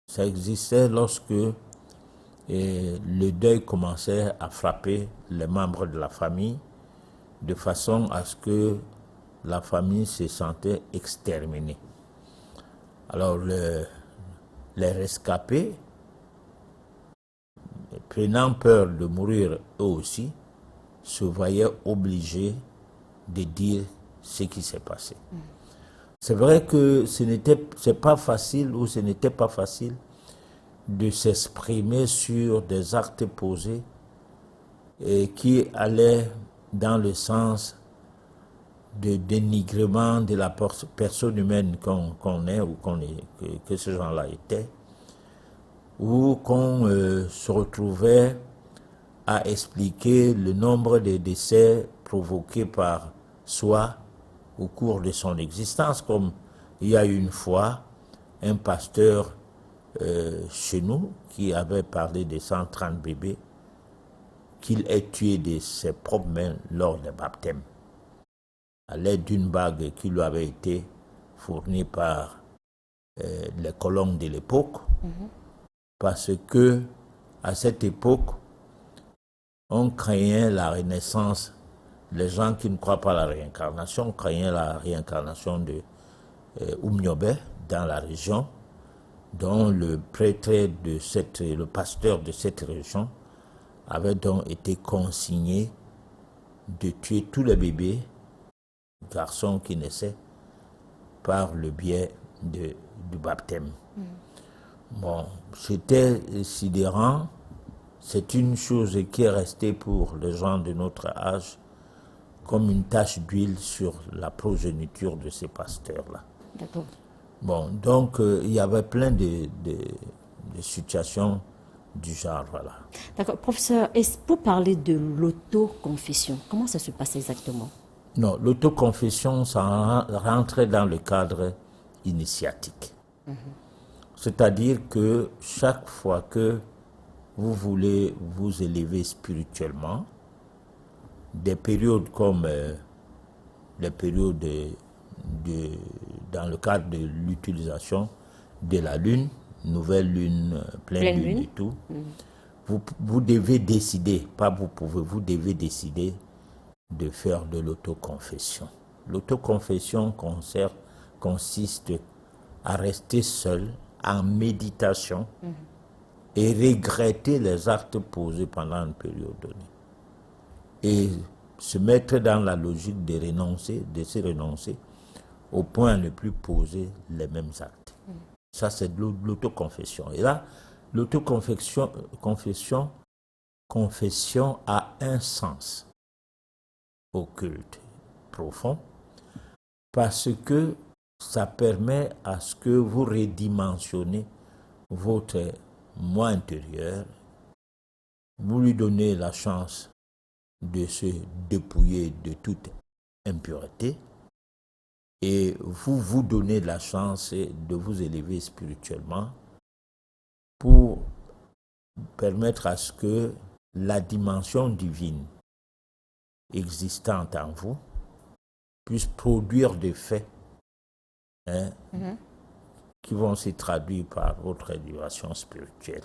Ça existait lorsque le deuil commençait à frapper les membres de la famille de façon à ce que la famille se sentait exterminée. Alors les rescapés, prenant peur de mourir eux aussi, se voyaient obligés de dire ce qui s'est passé. C'est vrai que ce n'était pas facile de s'exprimer sur des actes posés et qui allaient dans le sens de dénigrement de la personne humaine qu'on est ou que ces gens-là étaient, ou qu'on se retrouvait à expliquer le nombre de décès provoqués par soi au cours de son existence, comme il y a une fois un pasteur chez nous qui avait parlé de 130 bébés qu'il ait tués de ses propres mains lors des baptêmes, à l'aide d'une bague qui lui avait été fournie par les colons de l'époque, parce que à cette époque, on craignait la renaissance. Les gens qui ne croient pas à la réincarnation craignaient la réincarnation de Oumniobé dans la région, dont le prêtre le pasteur de cette région avait donc été consigné de tuer tous les bébés, garçons qui naissaient, par le biais du baptême. Bon, c'était sidérant. C'est une chose qui est restée pour les gens de notre âge comme une tache d'huile sur la progéniture de ces pasteurs-là. D'accord. Bon, donc il y avait plein de situations du genre, voilà. D'accord. Professeur, est-ce pour parler de l'autoconfession, comment ça se passe exactement? Non, l'autoconfession, ça rentrait dans le cadre initiatique. C'est-à-dire que chaque fois que vous voulez vous élever spirituellement, des périodes comme les périodes dans le cadre de l'utilisation de la lune, nouvelle lune, pleine lune et tout, vous devez décider, pas vous pouvez, vous devez décider de faire de l'autoconfession. L'autoconfession consiste à rester seul en méditation et regretter les actes posés pendant une période donnée. Et se mettre dans la logique de se renoncer au point de ne plus poser les mêmes actes. Ça, c'est de l'autoconfession. Et là, l'autoconfession a un sens occulte, profond, parce que ça permet à ce que vous redimensionnez votre moi intérieur, vous lui donnez la chance de se dépouiller de toute impureté et vous vous donnez la chance de vous élever spirituellement pour permettre à ce que la dimension divine existante en vous puisse produire des faits qui vont se traduire par votre élévation spirituelle.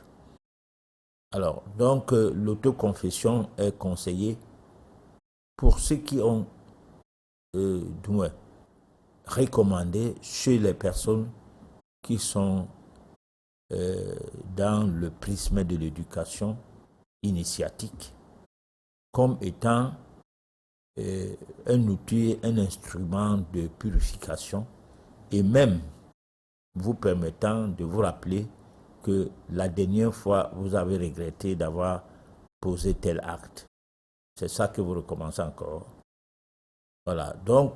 Alors, donc, l'autoconfession est conseillée pour ceux qui ont recommandé chez les personnes qui sont dans le prisme de l'éducation initiatique comme étant un outil, un instrument de purification et même vous permettant de vous rappeler que la dernière fois vous avez regretté d'avoir posé tel acte. C'est ça que vous recommencez encore. Voilà, donc,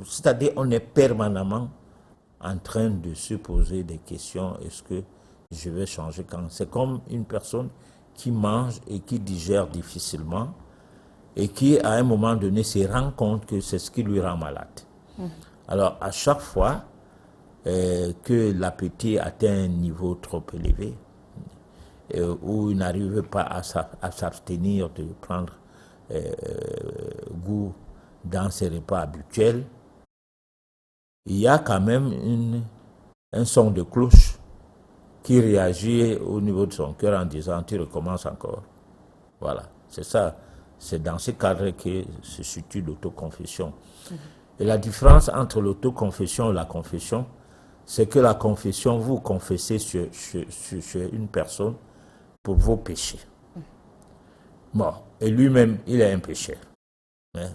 c'est-à-dire on est permanemment en train de se poser des questions. Est-ce que je vais changer quand? C'est comme une personne qui mange et qui digère difficilement et qui, à un moment donné, se rend compte que c'est ce qui lui rend malade. Alors, à chaque fois que l'appétit atteint un niveau trop élevé, où il n'arrive pas à s'abstenir de prendre goût dans ses repas habituels, il y a quand même un son de cloche qui réagit au niveau de son cœur en disant tu recommences encore. Voilà, c'est ça. C'est dans ce cadre que se situe l'autoconfession. Et la différence entre l'autoconfession et la confession, c'est que la confession, vous confessez sur une personne pour vos péchés. Bon, et lui-même, il est un pécheur. Hein?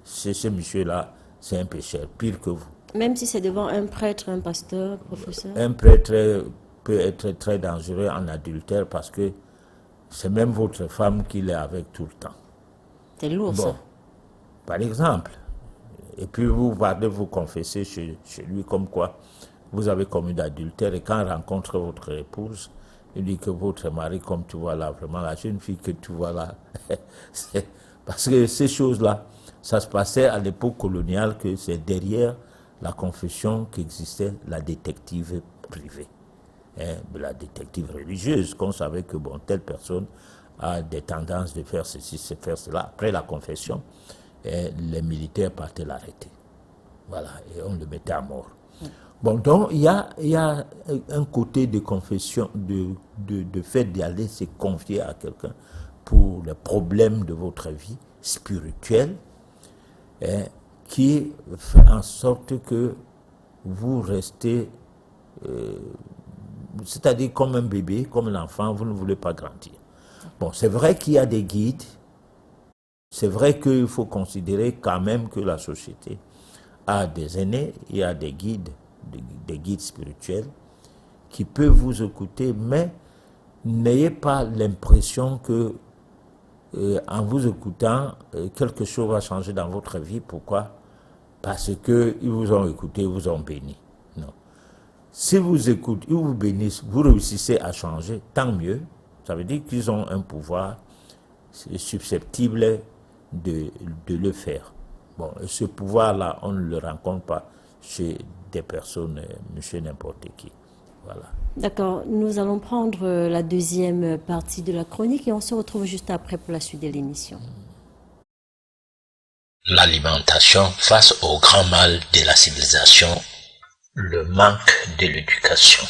Ce monsieur-là, c'est un pécheur, pire que vous. Même si c'est devant un prêtre, un pasteur, professeur? Un prêtre peut être très dangereux en adultère parce que c'est même votre femme qu'il est avec tout le temps. C'est lourd, ça. Par exemple. Et puis vous partez vous confesser chez lui comme quoi vous avez commis d'adultère, et quand il rencontre votre épouse, il dit que votre mari, comme tu vois là, vraiment la jeune fille que tu vois là, parce que ces choses-là, ça se passait à l'époque coloniale, que c'est derrière la confession qu'existait la détective privée, la détective religieuse, qu'on savait que bon, telle personne a des tendances de faire ceci, de faire cela. Après la confession, les militaires partaient l'arrêter. Voilà, et on le mettait à mort. Bon, donc il y a un côté de confession, de fait d'y aller se confier à quelqu'un pour les problèmes de votre vie spirituelle, qui fait en sorte que vous restez, c'est-à-dire comme un bébé, comme un enfant, vous ne voulez pas grandir. Bon, c'est vrai qu'il y a des guides, c'est vrai qu'il faut considérer quand même que la société a des aînés, il y a des guides spirituels qui peuvent vous écouter, mais n'ayez pas l'impression que en vous écoutant, quelque chose va changer dans votre vie. Pourquoi? Parce qu'ils vous ont écouté, ils vous ont béni. Non. Si vous écoutez, ils vous bénissent, vous réussissez à changer, tant mieux. Ça veut dire qu'ils ont un pouvoir susceptible de le faire. Bon, ce pouvoir-là, on ne le rencontre pas chez des personnes, monsieur n'importe qui. Voilà. D'accord, nous allons prendre la deuxième partie de la chronique et on se retrouve juste après pour la suite de l'émission. L'alimentation face au grand mal de la civilisation, le manque de l'éducation.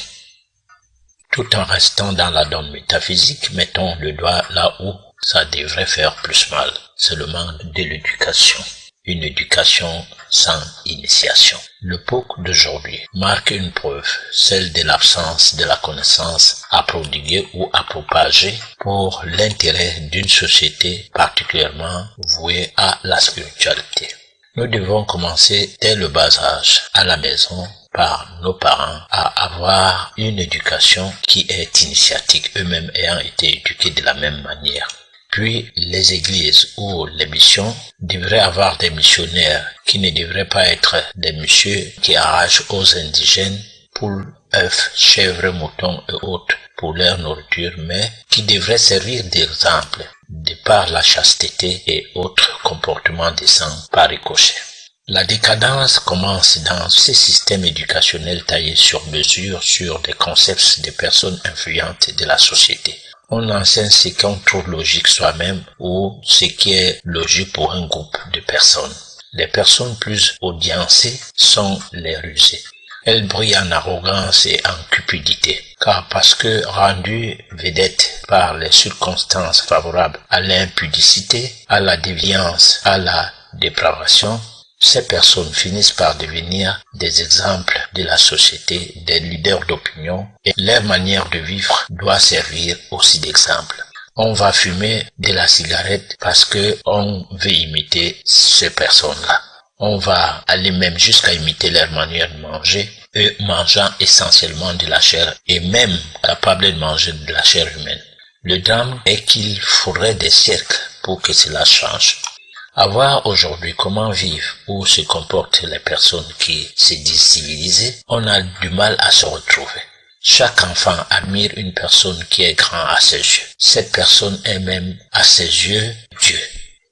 Tout en restant dans la donne métaphysique, mettons le doigt là où ça devrait faire plus mal. C'est le manque de l'éducation. Une éducation sans initiation. L'époque d'aujourd'hui marque une preuve, celle de l'absence de la connaissance à prodiguer ou à propager pour l'intérêt d'une société particulièrement vouée à la spiritualité. Nous devons commencer dès le bas âge, à la maison, par nos parents, à avoir une éducation qui est initiatique, eux-mêmes ayant été éduqués de la même manière. Puis les églises ou les missions devraient avoir des missionnaires qui ne devraient pas être des messieurs qui arrachent aux indigènes poules, œufs, chèvres, moutons et autres pour leur nourriture, mais qui devraient servir d'exemple de par la chasteté et autres comportements décents par ricochet. La décadence commence dans ces systèmes éducationnels taillés sur mesure sur des concepts de personnes influentes de la société. On enseigne ce qu'on trouve logique soi-même ou ce qui est logique pour un groupe de personnes. Les personnes plus audiencées sont les rusées. Elles brillent en arrogance et en cupidité, car parce que rendues vedettes par les circonstances favorables à l'impudicité, à la déviance, à la dépravation, ces personnes finissent par devenir des exemples de la société, des leaders d'opinion, et leur manière de vivre doit servir aussi d'exemple. On va fumer de la cigarette parce que on veut imiter ces personnes-là. On va aller même jusqu'à imiter leur manière de manger, eux mangeant essentiellement de la chair et même capables de manger de la chair humaine. Le drame est qu'il faudrait des siècles pour que cela change. À voir aujourd'hui comment vivent ou se comportent les personnes qui se disent civilisées, on a du mal à se retrouver. Chaque enfant admire une personne qui est grand à ses yeux. Cette personne est même à ses yeux Dieu.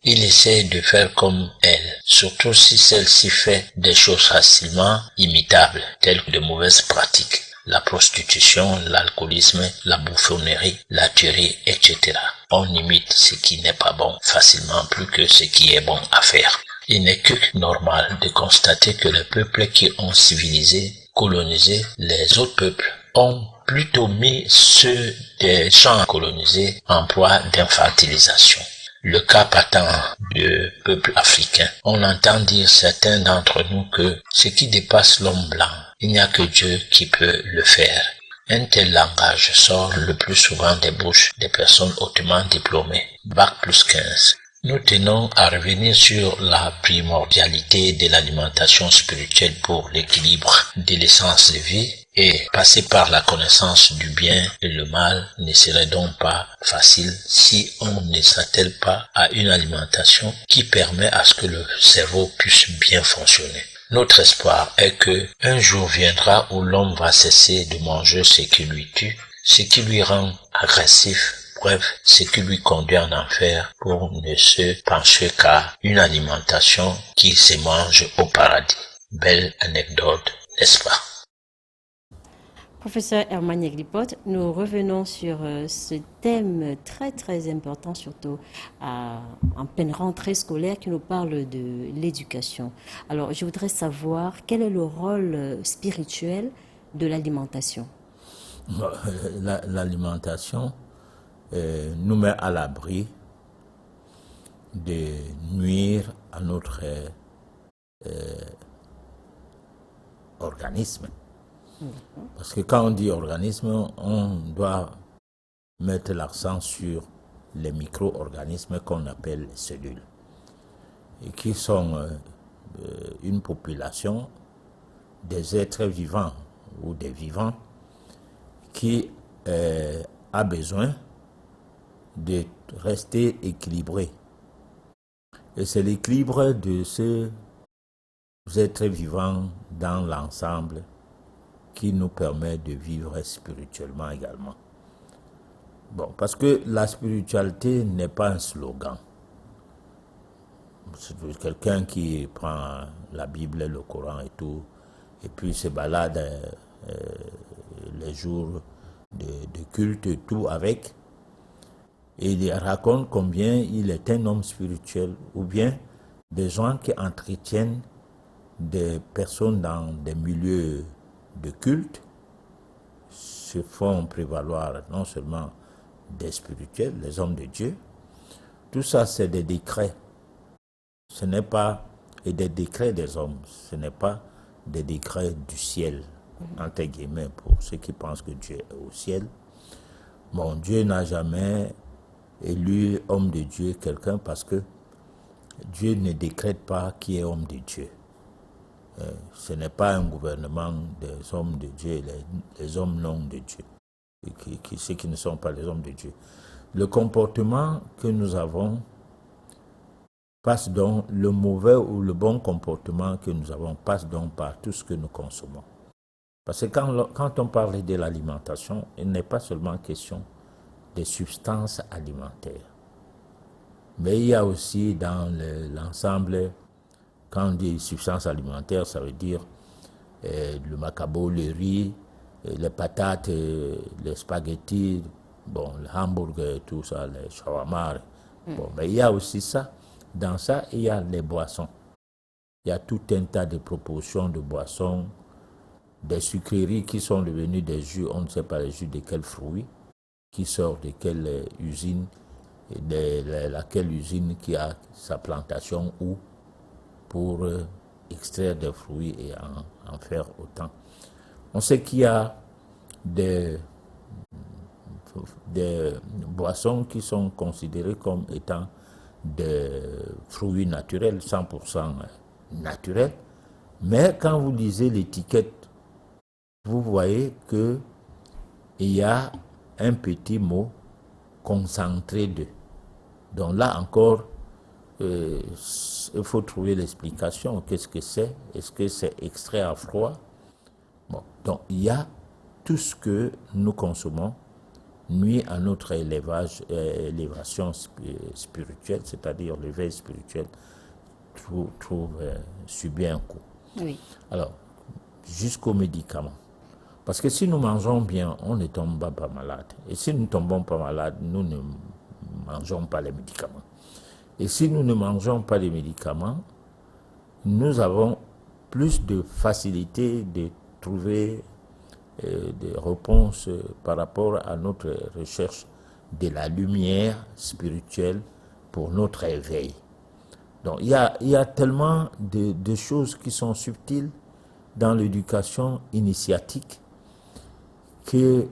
Il essaie de faire comme elle, surtout si celle-ci fait des choses facilement imitables, telles que de mauvaises pratiques. La prostitution, l'alcoolisme, la bouffonnerie, la tuerie, etc. On imite ce qui n'est pas bon facilement plus que ce qui est bon à faire. Il n'est que normal de constater que les peuples qui ont civilisé, colonisé les autres peuples ont plutôt mis ceux des gens colonisés en proie d'infantilisation. Le cas patent de peuples africains. On entend dire certains d'entre nous que ce qui dépasse l'homme blanc, il n'y a que Dieu qui peut le faire. Un tel langage sort le plus souvent des bouches des personnes hautement diplômées, Bac plus 15. Nous tenons à revenir sur la primordialité de l'alimentation spirituelle pour l'équilibre de l'essence de vie et passer par la connaissance du bien et le mal ne serait donc pas facile si on ne s'attelle pas à une alimentation qui permet à ce que le cerveau puisse bien fonctionner. Notre espoir est que un jour viendra où l'homme va cesser de manger ce qui lui tue, ce qui lui rend agressif, bref, ce qui lui conduit en enfer pour ne se pencher qu'à une alimentation qui se mange au paradis. Belle anecdote, n'est-ce pas? Professeur Herman Yeglipot, nous revenons sur ce thème très très important, surtout en pleine rentrée scolaire, qui nous parle de l'éducation. Alors, je voudrais savoir quel est le rôle spirituel de l'alimentation. L'alimentation nous met à l'abri de nuire à notre organisme. Parce que quand on dit organisme, on doit mettre l'accent sur les micro-organismes qu'on appelle cellules, et qui sont une population des êtres vivants ou des vivants qui a besoin de rester équilibré. Et c'est l'équilibre de ces êtres vivants dans l'ensemble qui nous permet de vivre spirituellement également. Bon, parce que la spiritualité n'est pas un slogan. C'est quelqu'un qui prend la Bible, le Coran et tout, et puis se balade les jours de culte et tout avec, et il raconte combien il est un homme spirituel, ou bien des gens qui entretiennent des personnes dans des milieux de culte se font prévaloir non seulement des spirituels, les hommes de Dieu. Tout ça, c'est des décrets. Ce n'est pas et des décrets des hommes, ce n'est pas des décrets du ciel, entre guillemets, pour ceux qui pensent que Dieu est au ciel. Bon, Dieu n'a jamais élu homme de Dieu quelqu'un parce que Dieu ne décrète pas qui est homme de Dieu. Ce n'est pas un gouvernement des hommes de Dieu, les hommes non de Dieu, ceux qui ne sont pas les hommes de Dieu. Le comportement que nous avons passe donc, le mauvais ou le bon comportement que nous avons passe donc par tout ce que nous consommons. Parce que quand on parle de l'alimentation, il n'est pas seulement question des substances alimentaires. Mais il y a aussi dans l'ensemble, quand on dit substances alimentaires, ça veut dire le macabo, le riz, les patates, les spaghettis, bon, le hamburger, tout ça, les shawarma. Bon, mais il y a aussi ça. Dans ça, il y a les boissons. Il y a tout un tas de proportions de boissons, des sucreries qui sont devenues des jus, on ne sait pas les jus de quels fruits, qui sortent de quelle usine, laquelle usine qui a sa plantation où, pour extraire des fruits et en faire autant. On sait qu'il y a des boissons qui sont considérées comme étant des fruits naturels, 100% naturels, mais quand vous lisez l'étiquette, vous voyez qu'il y a un petit mot concentré de. Donc là encore, il faut trouver l'explication. Qu'est-ce que c'est? Est-ce que c'est extrait à froid? Bon, donc il y a tout ce que nous consommons nuit à notre élévation spirituelle, c'est-à-dire l'éveil spirituel subit un coup. Oui. Alors, jusqu'aux médicaments. Parce que si nous mangeons bien, on ne tombe pas malade. Et si nous ne tombons pas malade, nous ne mangeons pas les médicaments. Et si nous ne mangeons pas les médicaments, nous avons plus de facilité de trouver des réponses par rapport à notre recherche de la lumière spirituelle pour notre éveil. Donc il y a tellement de choses qui sont subtiles dans l'éducation initiatique que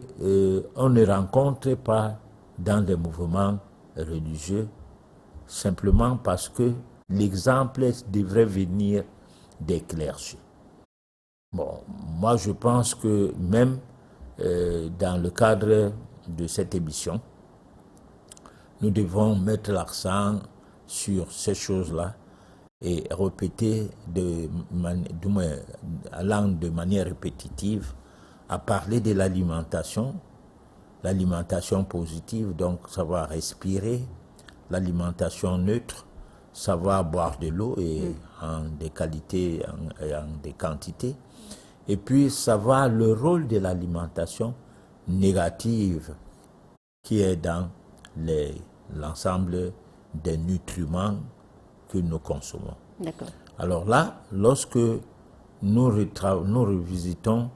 on ne rencontre pas dans des mouvements religieux, simplement parce que l'exemple devrait venir des clergés. Bon, moi je pense que même dans le cadre de cette émission, nous devons mettre l'accent sur ces choses-là et répéter allant de manière répétitive à parler de l'alimentation positive, donc savoir respirer, l'alimentation neutre, savoir boire de l'eau et en des qualités et en des quantités, et puis savoir le rôle de l'alimentation négative qui est dans l'ensemble des nutriments que nous consommons. D'accord. Alors là, lorsque nous revisitons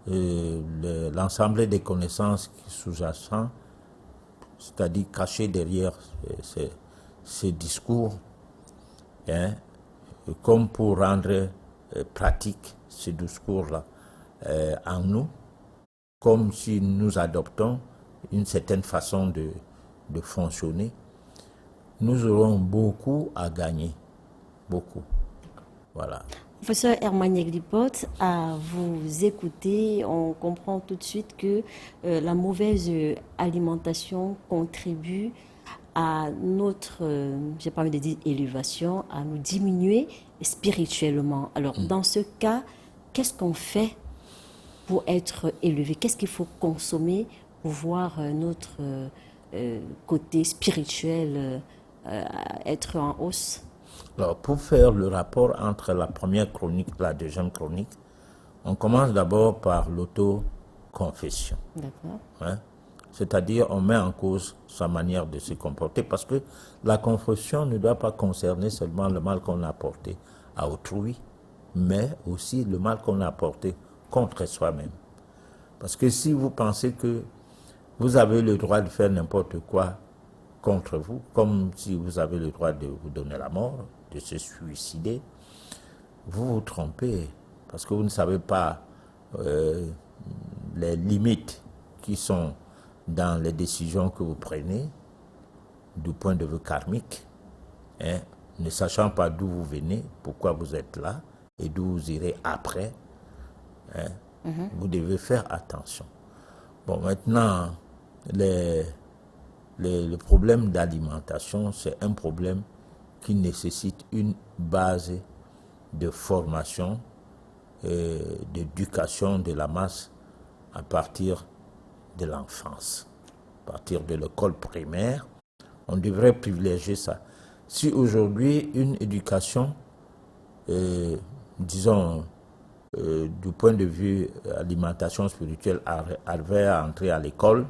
l'ensemble des connaissances sous-jacentes, c'est-à-dire cachées derrière ces discours, hein, comme pour rendre pratique ces discours-là en nous, comme si nous adoptons une certaine façon de fonctionner, nous aurons beaucoup à gagner. Beaucoup. Voilà. Professeur Herman Yeglipot, à vous écouter, on comprend tout de suite que la mauvaise alimentation contribue à notre, j'ai pas envie de dire élévation, à nous diminuer spirituellement. Alors, dans ce cas, qu'est-ce qu'on fait pour être élevé? Qu'est-ce qu'il faut consommer pour voir notre côté spirituel être en hausse? Alors, pour faire le rapport entre la première chronique et la deuxième chronique, on commence d'abord par l'autoconfession. D'accord. Hein? C'est-à-dire, on met en cause sa manière de se comporter, parce que la confession ne doit pas concerner seulement le mal qu'on a apporté à autrui, mais aussi le mal qu'on a apporté contre soi-même. Parce que si vous pensez que vous avez le droit de faire n'importe quoi contre vous, comme si vous avez le droit de vous donner la mort, de se suicider, vous vous trompez, parce que vous ne savez pas les limites qui sont dans les décisions que vous prenez du point de vue karmique, hein, ne sachant pas d'où vous venez, pourquoi vous êtes là et d'où vous irez après, hein, vous devez faire attention. Bon, maintenant, le problème d'alimentation, c'est un problème qui nécessite une base de formation, d'éducation de la masse à partir de l'enfance, à partir de l'école primaire. On devrait privilégier ça. Si aujourd'hui une éducation, disons, du point de vue alimentation spirituelle, arrivait à entrer à l'école,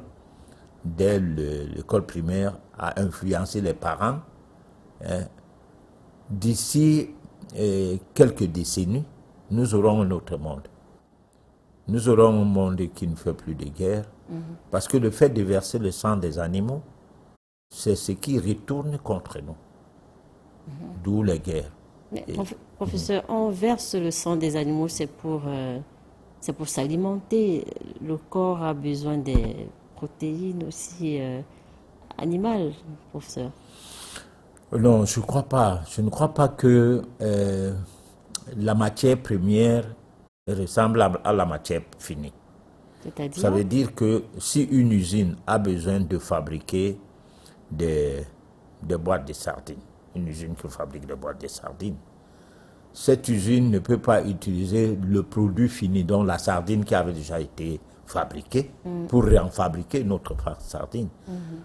dès l'école primaire, à influencer les parents, hein, d'ici quelques décennies, nous aurons un autre monde. Nous aurons un monde qui ne fait plus de guerre, parce que le fait de verser le sang des animaux, c'est ce qui retourne contre nous. D'où les guerres. Mais, professeur, on verse le sang des animaux, c'est pour s'alimenter. Le corps a besoin des protéines aussi animales, professeur. Non, je ne crois pas. Je ne crois pas que la matière première ressemble à la matière finie. C'est-à-dire? Ça veut dire que si une usine a besoin de fabriquer des boîtes de sardines, une usine qui fabrique des boîtes de sardines, cette usine ne peut pas utiliser le produit fini, donc la sardine qui avait déjà été fabriquée, pour réen-fabriquer une autre sardine.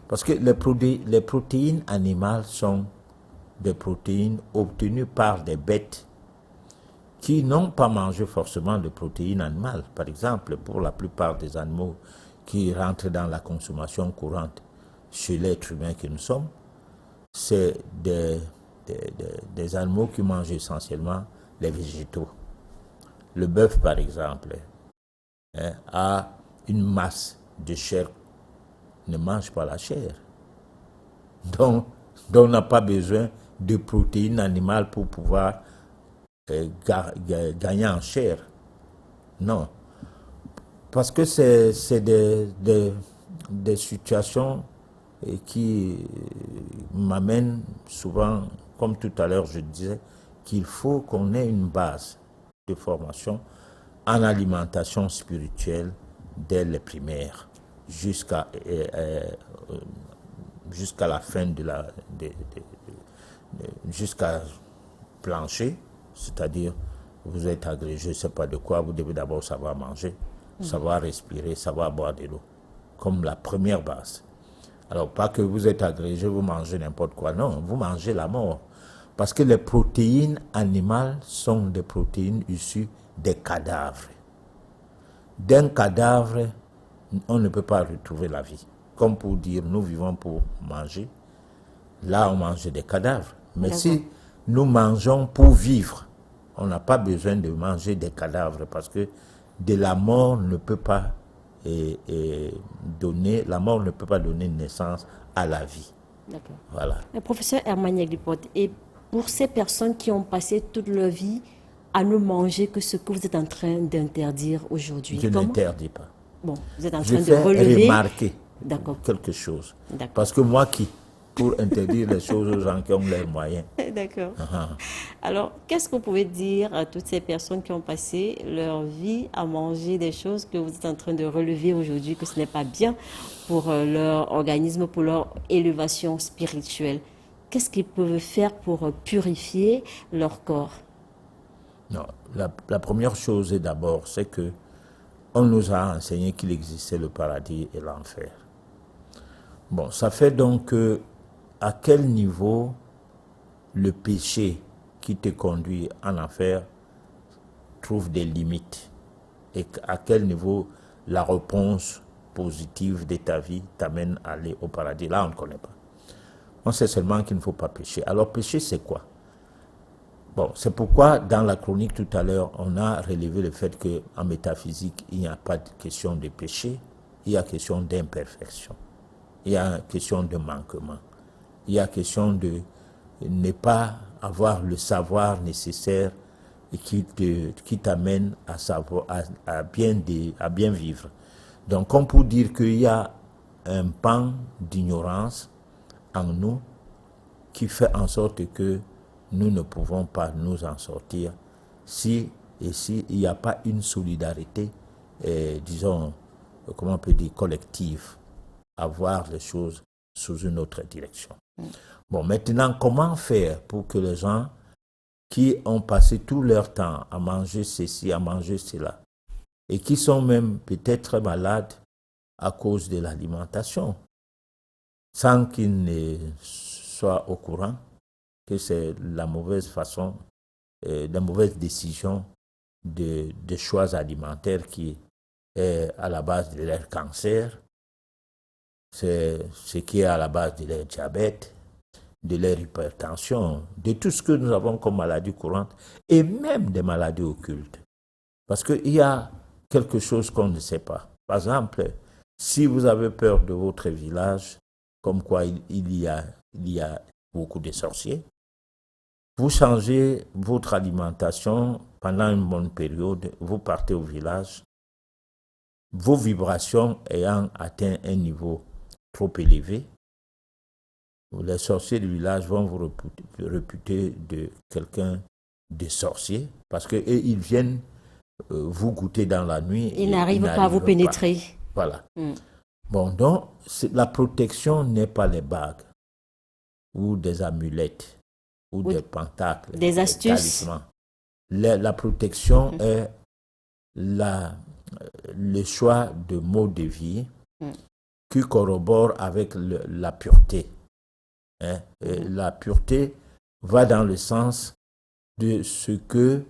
Parce que les protéines animales sont des protéines obtenues par des bêtes qui n'ont pas mangé forcément de protéines animales. Par exemple, pour la plupart des animaux qui rentrent dans la consommation courante chez l'être humain que nous sommes, c'est des animaux qui mangent essentiellement les végétaux. Le bœuf, par exemple, a une masse de chair, ne mange pas la chair. Donc on n'a pas besoin de protéines animales pour pouvoir gagner en chair. Non. Parce que c'est des situations qui m'amènent souvent, comme tout à l'heure je disais, qu'il faut qu'on ait une base de formation en alimentation spirituelle dès les primaires jusqu'à la fin jusqu'à plancher, c'est-à-dire vous êtes agrégé, je ne sais pas de quoi, vous devez d'abord savoir manger, savoir respirer, savoir boire de l'eau, comme la première base. Alors, pas que vous êtes agrégé, vous mangez n'importe quoi, non, vous mangez la mort. Parce que les protéines animales sont des protéines issues des cadavres. D'un cadavre, on ne peut pas retrouver la vie. Comme pour dire, nous vivons pour manger. Là, on mange des cadavres. Mais si nous mangeons pour vivre, on n'a pas besoin de manger des cadavres parce que de la mort ne peut pas donner naissance à la vie. D'accord. Voilà. Le professeur Hermaniel Lipote, et pour ces personnes qui ont passé toute leur vie à ne manger que ce que vous êtes en train d'interdire aujourd'hui, Je n'interdis pas. Bon, vous êtes en Je train de fais relever remarquer quelque chose. D'accord. Parce que moi qui, pour interdire les choses aux gens qui ont leurs moyens. D'accord. Alors, qu'est-ce que vous pouvez dire à toutes ces personnes qui ont passé leur vie à manger des choses que vous êtes en train de relever aujourd'hui, que ce n'est pas bien pour leur organisme, pour leur élévation spirituelle? Qu'est-ce qu'ils peuvent faire pour purifier leur corps? Non, la première chose d'abord, c'est que on nous a enseigné qu'il existait le paradis et l'enfer. Bon, ça fait donc à quel niveau le péché qui te conduit en enfer trouve des limites et à quel niveau la réponse positive de ta vie t'amène à aller au paradis. Là, on ne connaît pas. On sait seulement qu'il ne faut pas pécher. Alors, pécher, c'est quoi? Bon, c'est pourquoi dans la chronique tout à l'heure, on a relevé le fait qu'en métaphysique, il n'y a pas de question de péché, il y a question d'imperfection, il y a question de manquement, il y a question de ne pas avoir le savoir nécessaire et qui t'amène à bien vivre. Donc, on peut dire qu'il y a un pan d'ignorance en nous qui fait en sorte que nous ne pouvons pas nous en sortir si il n'y a pas une solidarité, disons, comment on peut dire, collective, à voir les choses sous une autre direction. Bon, maintenant, comment faire pour que les gens qui ont passé tout leur temps à manger ceci, à manger cela, et qui sont même peut-être malades à cause de l'alimentation, sans qu'ils ne soient au courant que c'est la mauvaise façon, la mauvaise décision de choix alimentaires qui est à la base de leur cancer, c'est ce qui est à la base de leur diabète, de leur hypertension, de tout ce que nous avons comme maladie courante et même des maladies occultes. Parce qu'il y a quelque chose qu'on ne sait pas. Par exemple, si vous avez peur de votre village, comme quoi il y a beaucoup de sorciers, vous changez votre alimentation pendant une bonne période, vous partez au village, vos vibrations ayant atteint un niveau trop élevé, les sorciers du village vont vous réputer de quelqu'un de sorcier parce qu'ils viennent vous goûter dans la nuit. Ils n'arrivent pas à vous pénétrer. Voilà. Bon, donc, la protection n'est pas les bagues ou des amulettes ou des pentacles, des astuces. talismans. La protection est le choix de mots de vie qui corrobore avec la pureté. La pureté va dans le sens de ce que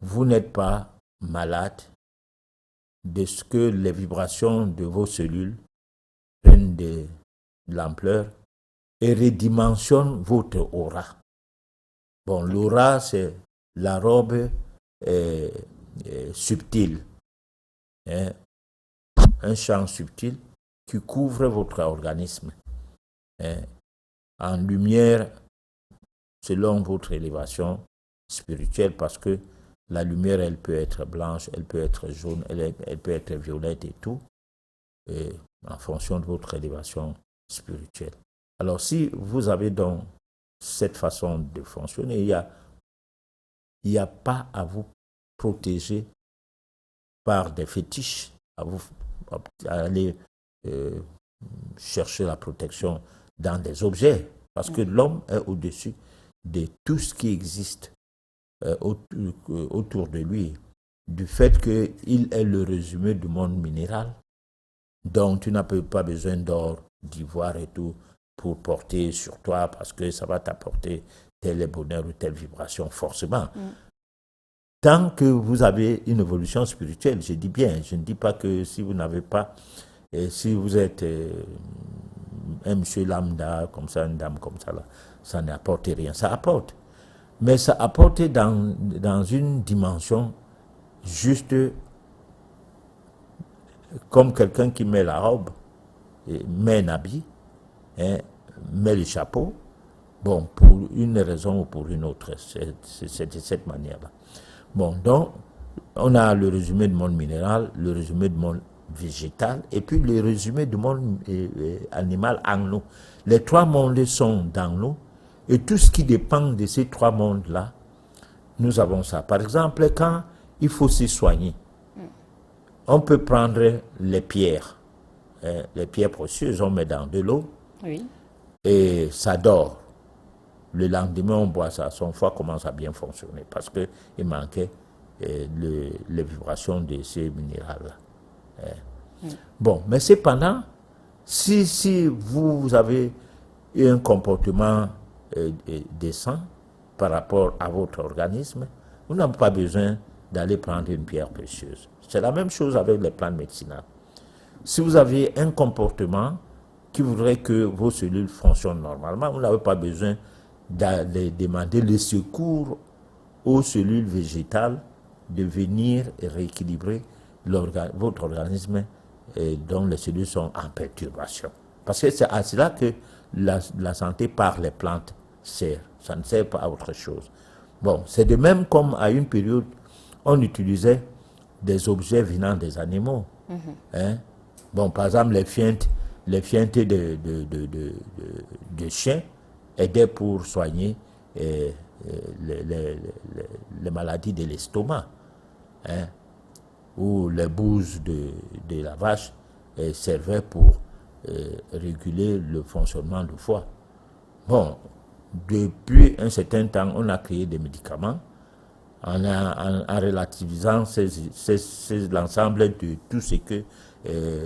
vous n'êtes pas malade, de ce que les vibrations de vos cellules prennent de l'ampleur et redimensionnent votre aura. Bon, l'aura, c'est la robe subtile un champ subtil qui couvre votre organisme, hein, en lumière selon votre élévation spirituelle, parce que la lumière, elle peut être blanche, elle peut être jaune, elle peut être violette et tout, et en fonction de votre élévation spirituelle. Alors, si vous avez donc cette façon de fonctionner, il n'y a pas à vous protéger par des fétiches, à aller chercher la protection dans des objets, parce que l'homme est au-dessus de tout ce qui existe autour de lui, du fait qu'il est le résumé du monde minéral. Donc, tu n'as pas besoin d'or, d'ivoire et tout pour porter sur toi, parce que ça va t'apporter tel bonheur ou telle vibration, forcément. Tant que vous avez une évolution spirituelle, je dis bien, je ne dis pas que si vous n'avez pas, si vous êtes un monsieur lambda, comme ça, une dame comme ça, là, ça n'apporte rien. Ça apporte. Mais ça apporte dans une dimension juste comme quelqu'un qui met la robe, met un habit, hein, met le chapeau, bon, pour une raison ou pour une autre, c'est de cette manière-là. Bon, donc, on a le résumé du monde minéral, le résumé du monde végétal, et puis le résumé du monde animal en nous. Les trois mondes sont dans nous, et tout ce qui dépend de ces trois mondes-là, nous avons ça. Par exemple, quand il faut se soigner, on peut prendre les pierres précieuses, on met dans de l'eau, oui, et ça dort. Le lendemain, on boit ça, son foie commence à bien fonctionner, parce qu'il manquait les vibrations de ces minérales-là. Bon, mais cependant, si vous avez un comportement décent par rapport à votre organisme, vous n'avez pas besoin d'aller prendre une pierre précieuse. C'est la même chose avec les plantes médicinales. Si vous avez un comportement qui voudrait que vos cellules fonctionnent normalement, vous n'avez pas besoin d'aller demander le secours aux cellules végétales de venir rééquilibrer votre organisme dont les cellules sont en perturbation. Parce que c'est à cela que la santé par les plantes sert. Ça ne sert pas à autre chose. Bon, c'est de même comme à une période, on utilisait des objets venant des animaux. Hein? Bon, par exemple, les fientes de chiens aidaient pour soigner les maladies de l'estomac. Hein? Ou les bouses de la vache servaient pour réguler le fonctionnement du foie. Bon, depuis un certain temps, on a créé des médicaments en relativisant l'ensemble de tout ce que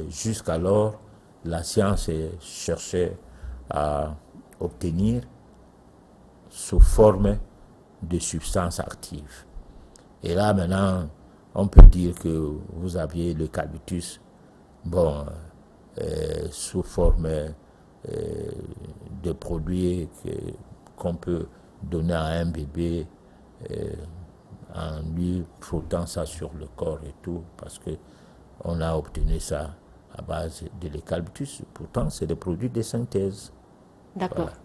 jusqu'alors la science cherchait à obtenir sous forme de substances actives. Et là, maintenant, on peut dire que vous aviez le calvitus, bon, sous forme de produits qu'on peut donner à un bébé en lui frottant ça sur le corps et tout, parce qu'on a obtenu ça à base de l'eucalyptus. Pourtant, c'est des produits de synthèse. D'accord. Voilà.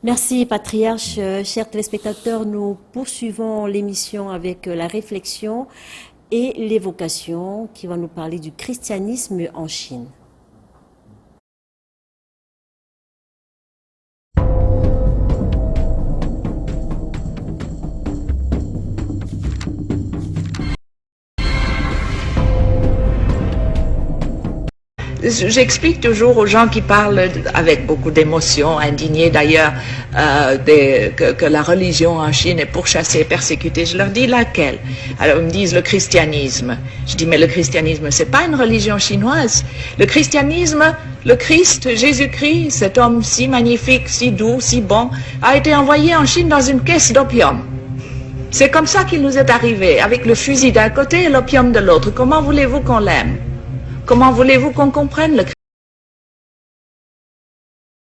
Merci, Patriarche. Chers téléspectateurs, nous poursuivons l'émission avec la réflexion et l'évocation qui va nous parler du christianisme en Chine. J'explique toujours aux gens qui parlent avec beaucoup d'émotion, indignés d'ailleurs, que la religion en Chine est pourchassée, persécutée. Je leur dis laquelle? Alors ils me disent le christianisme. Je dis mais le christianisme c'est pas une religion chinoise. Le christianisme, le Christ, Jésus-Christ, cet homme si magnifique, si doux, si bon, a été envoyé en Chine dans une caisse d'opium. C'est comme ça qu'il nous est arrivé, avec le fusil d'un côté et l'opium de l'autre. Comment voulez-vous qu'on l'aime? Comment voulez-vous qu'on comprenne le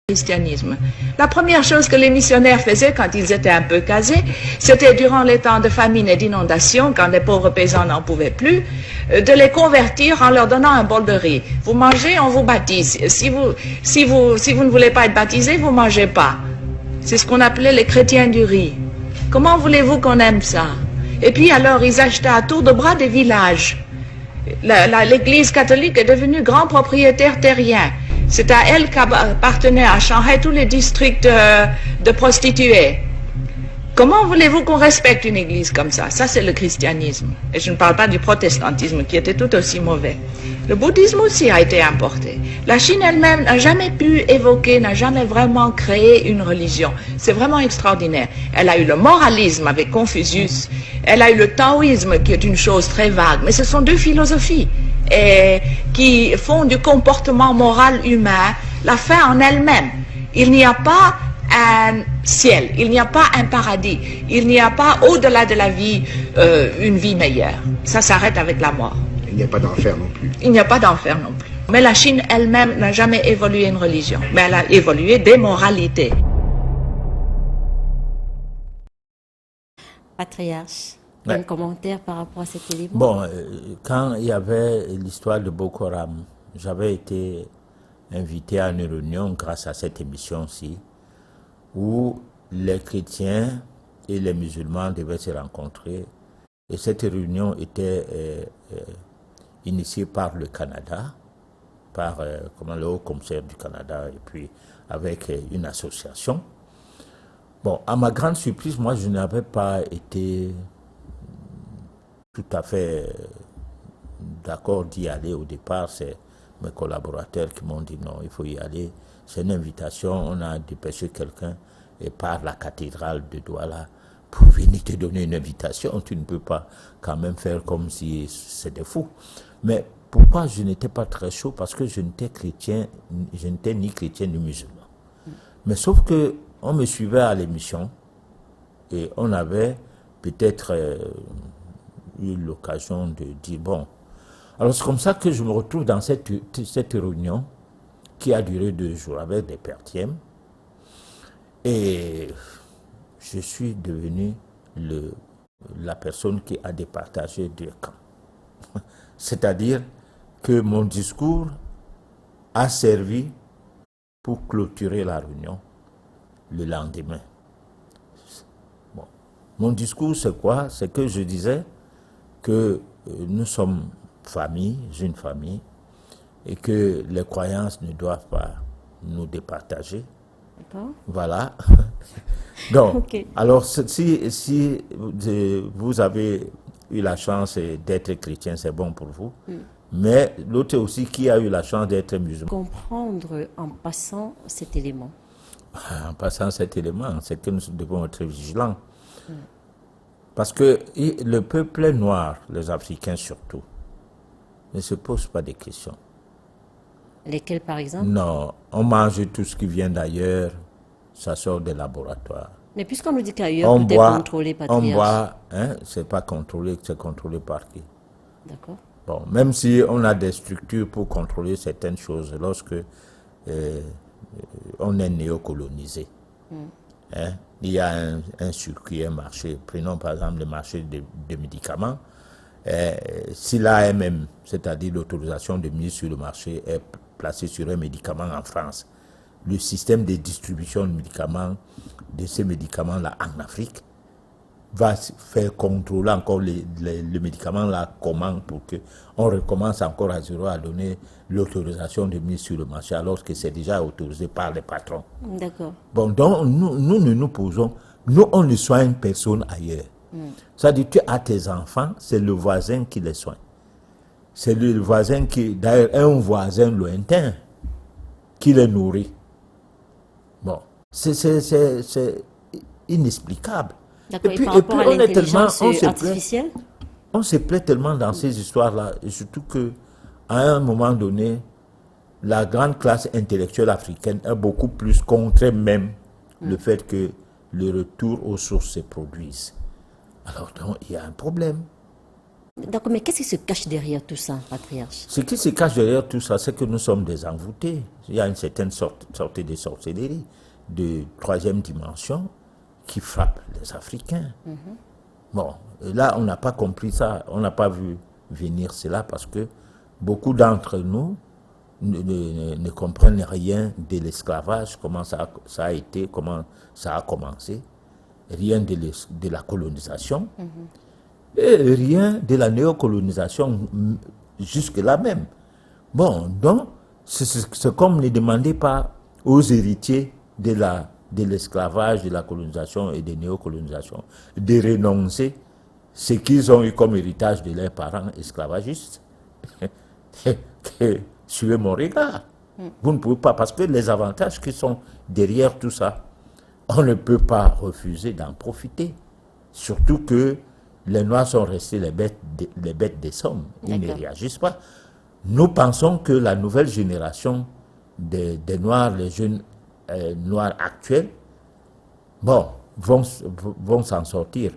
christianisme. La première chose que les missionnaires faisaient quand ils étaient un peu casés, c'était durant les temps de famine et d'inondation, quand les pauvres paysans n'en pouvaient plus, de les convertir en leur donnant un bol de riz. Vous mangez, on vous baptise. Si vous ne voulez pas être baptisé, vous mangez pas. C'est ce qu'on appelait les chrétiens du riz. Comment voulez-vous qu'on aime ça? Et puis alors, ils achetaient à tour de bras des villages. L'Église catholique est devenue grand propriétaire terrien. C'est à elle qu'appartenaient à Shanghai tous les districts de prostituées. Comment voulez-vous qu'on respecte une église comme ça? Ça, c'est le christianisme. Et je ne parle pas du protestantisme, qui était tout aussi mauvais. Le bouddhisme aussi a été importé. La Chine elle-même n'a jamais pu évoquer, n'a jamais vraiment créé une religion. C'est vraiment extraordinaire. Elle a eu le moralisme avec Confucius. Elle a eu le taoïsme, qui est une chose très vague. Mais ce sont deux philosophies qui font du comportement moral humain la fin en elle-même. Il n'y a pas un ciel, il n'y a pas un paradis, il n'y a pas au-delà de la vie une vie meilleure. Ça s'arrête avec la mort. Il n'y a pas d'enfer non plus. Il n'y a pas d'enfer non plus. Mais la Chine elle-même n'a jamais évolué une religion, mais elle a évolué des moralités. Patriarche, Ouais. un commentaire par rapport à cet élément? Bon, quand il y avait l'histoire de Boko Haram, j'avais été invité à une réunion grâce à cette émission-ci, où les chrétiens et les musulmans devaient se rencontrer. Et cette réunion était initiée par le Canada, par le Haut-Commissaire du Canada, et puis avec une association. Bon, à ma grande surprise, moi, je n'avais pas été tout à fait d'accord d'y aller au départ. C'est mes collaborateurs qui m'ont dit non, il faut y aller. C'est une invitation, on a dépêché quelqu'un et par la cathédrale de Douala pour venir te donner une invitation. Tu ne peux pas quand même faire comme si c'était fou. Mais pourquoi je n'étais pas très chaud? Parce que je n'étais ni chrétien ni musulman. Mais sauf que on me suivait à l'émission et on avait peut-être eu l'occasion de dire bon. Alors c'est comme ça que je me retrouve dans cette réunion qui a duré 2 jours avec des pertièmes et je suis devenu la personne qui a départagé 2 camps. C'est-à-dire que mon discours a servi pour clôturer la réunion le lendemain. Bon. Mon discours, c'est quoi? C'est que je disais que nous sommes une famille, et que les croyances ne doivent pas nous départager. D'accord. Voilà. Donc, Okay. alors si vous avez eu la chance d'être chrétien, c'est bon pour vous. Mais l'autre aussi qui a eu la chance d'être musulman. Comprendre en passant cet élément. En passant cet élément, c'est que nous devons être vigilants. Parce que le peuple noir, les Africains surtout, ne se posent pas des questions. Lesquels, par exemple? Non, on mange tout ce qui vient d'ailleurs, ça sort des laboratoires. Mais puisqu'on nous dit qu'ailleurs, tout est contrôlé, on patriarche. boit, hein, c'est pas contrôlé, c'est contrôlé par qui? D'accord. Bon, même si on a des structures pour contrôler certaines choses, lorsque on est néocolonisé, hein, il y a un circuit, un marché. Prenons par exemple le marché des médicaments. Si l'AMM, c'est-à-dire l'autorisation de mise sur le marché, est placée sur un médicament en France, le système de distribution de médicaments, de ces médicaments-là en Afrique, va faire contrôler encore le médicament là, comment, pour qu'on recommence encore à zéro à donner l'autorisation de mise sur le marché alors que c'est déjà autorisé par les patrons. D'accord. Bon, donc nous ne nous posons, nous on ne soigne personne ailleurs. C'est-à-dire tu as tes enfants, c'est le voisin qui les soigne. C'est le voisin qui, d'ailleurs un voisin lointain, qui les nourrit. Bon, c'est inexplicable. D'accord. Et par rapport à l'intelligence artificielle? On se plaît tellement dans ces histoires-là, et surtout qu'à un moment donné, la grande classe intellectuelle africaine est beaucoup plus contre même le fait que le retour aux sources se produise. Alors donc, il y a un problème. D'accord, mais qu'est-ce qui se cache derrière tout ça, patriarche? Ce qui se cache derrière tout ça, c'est que nous sommes des envoûtés. Il y a une certaine sorte de sorcellerie de troisième dimension qui frappe les Africains. Bon, et là, on n'a pas compris ça, on n'a pas vu venir cela parce que beaucoup d'entre nous ne comprennent rien de l'esclavage, comment ça a été, comment ça a commencé, rien de la colonisation, et rien de la néocolonisation jusque-là même. Bon, donc, c'est comme ne demander pas aux héritiers de l'esclavage, de la colonisation et de la néocolonisation de renoncer ce qu'ils ont eu comme héritage de leurs parents esclavagistes. Suivez mon regard. Vous ne pouvez pas, parce que les avantages qui sont derrière tout ça, on ne peut pas refuser d'en profiter. Surtout que les Noirs sont restés les bêtes des sommes. Ils ne réagissent pas. Nous pensons que la nouvelle génération des Noirs, les jeunes Noirs actuels, bon, vont s'en sortir.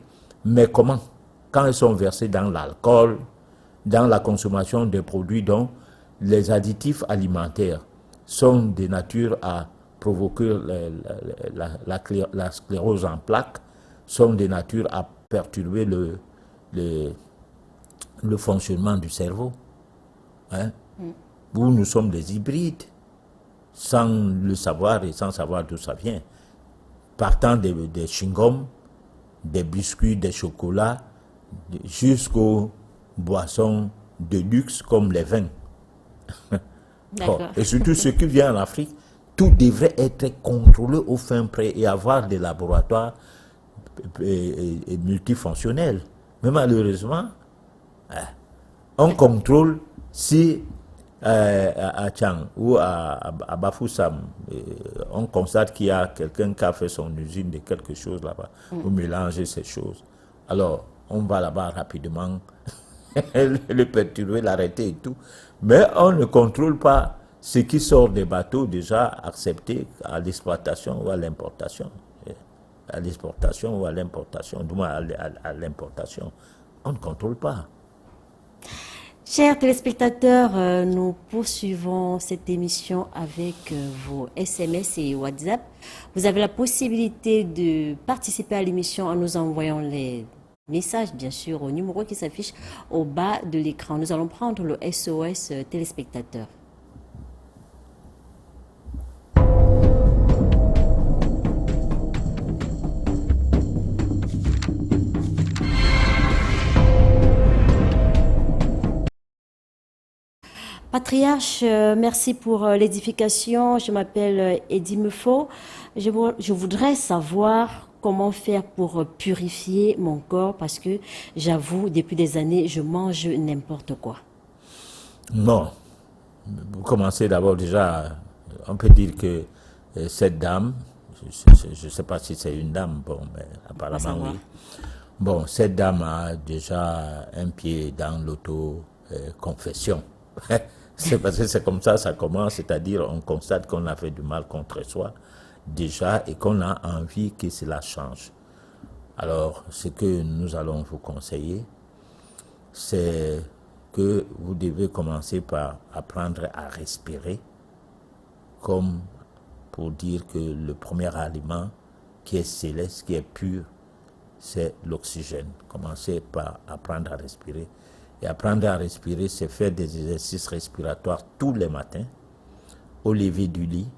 Mais comment? Quand ils sont versés dans l'alcool, dans la consommation de produits dont les additifs alimentaires sont de nature à provoquer la sclérose en plaques, sont de nature à perturber le fonctionnement du cerveau. Hein? Où nous sommes des hybrides, sans le savoir et sans savoir d'où ça vient. Partant des chewing-gums, des biscuits, des chocolats, jusqu'aux boissons de luxe comme les vins. Bon, et surtout ce qui vient en Afrique, tout devrait être contrôlé au fin près et avoir des laboratoires et multifonctionnels. Mais malheureusement, on contrôle si à Tchang ou à Bafoussam, on constate qu'il y a quelqu'un qui a fait son usine de quelque chose là-bas, ou mélanger ces choses. Alors, on va là-bas rapidement le perturber, l'arrêter et tout. Mais on ne contrôle pas ce qui sort des bateaux déjà acceptés à l'exploitation ou à l'importation. À l'exportation ou à l'importation, du moins à l'importation. On ne contrôle pas. Chers téléspectateurs, nous poursuivons cette émission avec vos SMS et WhatsApp. Vous avez la possibilité de participer à l'émission en nous envoyant les messages, bien sûr, au numéro qui s'affiche au bas de l'écran. Nous allons prendre le SOS téléspectateur. Patriarche, merci pour l'édification. Je m'appelle Eddie Mefo. Je voudrais savoir comment faire pour purifier mon corps parce que j'avoue, depuis des années, je mange n'importe quoi. Non. Vous commencez d'abord déjà, on peut dire que cette dame, je ne sais pas si c'est une dame, bon, mais apparemment oui. Bon, cette dame a déjà un pied dans l'auto-confession. C'est parce que c'est comme ça commence, c'est-à-dire on constate qu'on a fait du mal contre soi déjà et qu'on a envie que cela change. Alors, ce que nous allons vous conseiller, c'est que vous devez commencer par apprendre à respirer, comme pour dire que le premier aliment qui est céleste, qui est pur, c'est l'oxygène. Commencez par apprendre à respirer. Et apprendre à respirer, c'est faire des exercices respiratoires tous les matins, au lever du lit,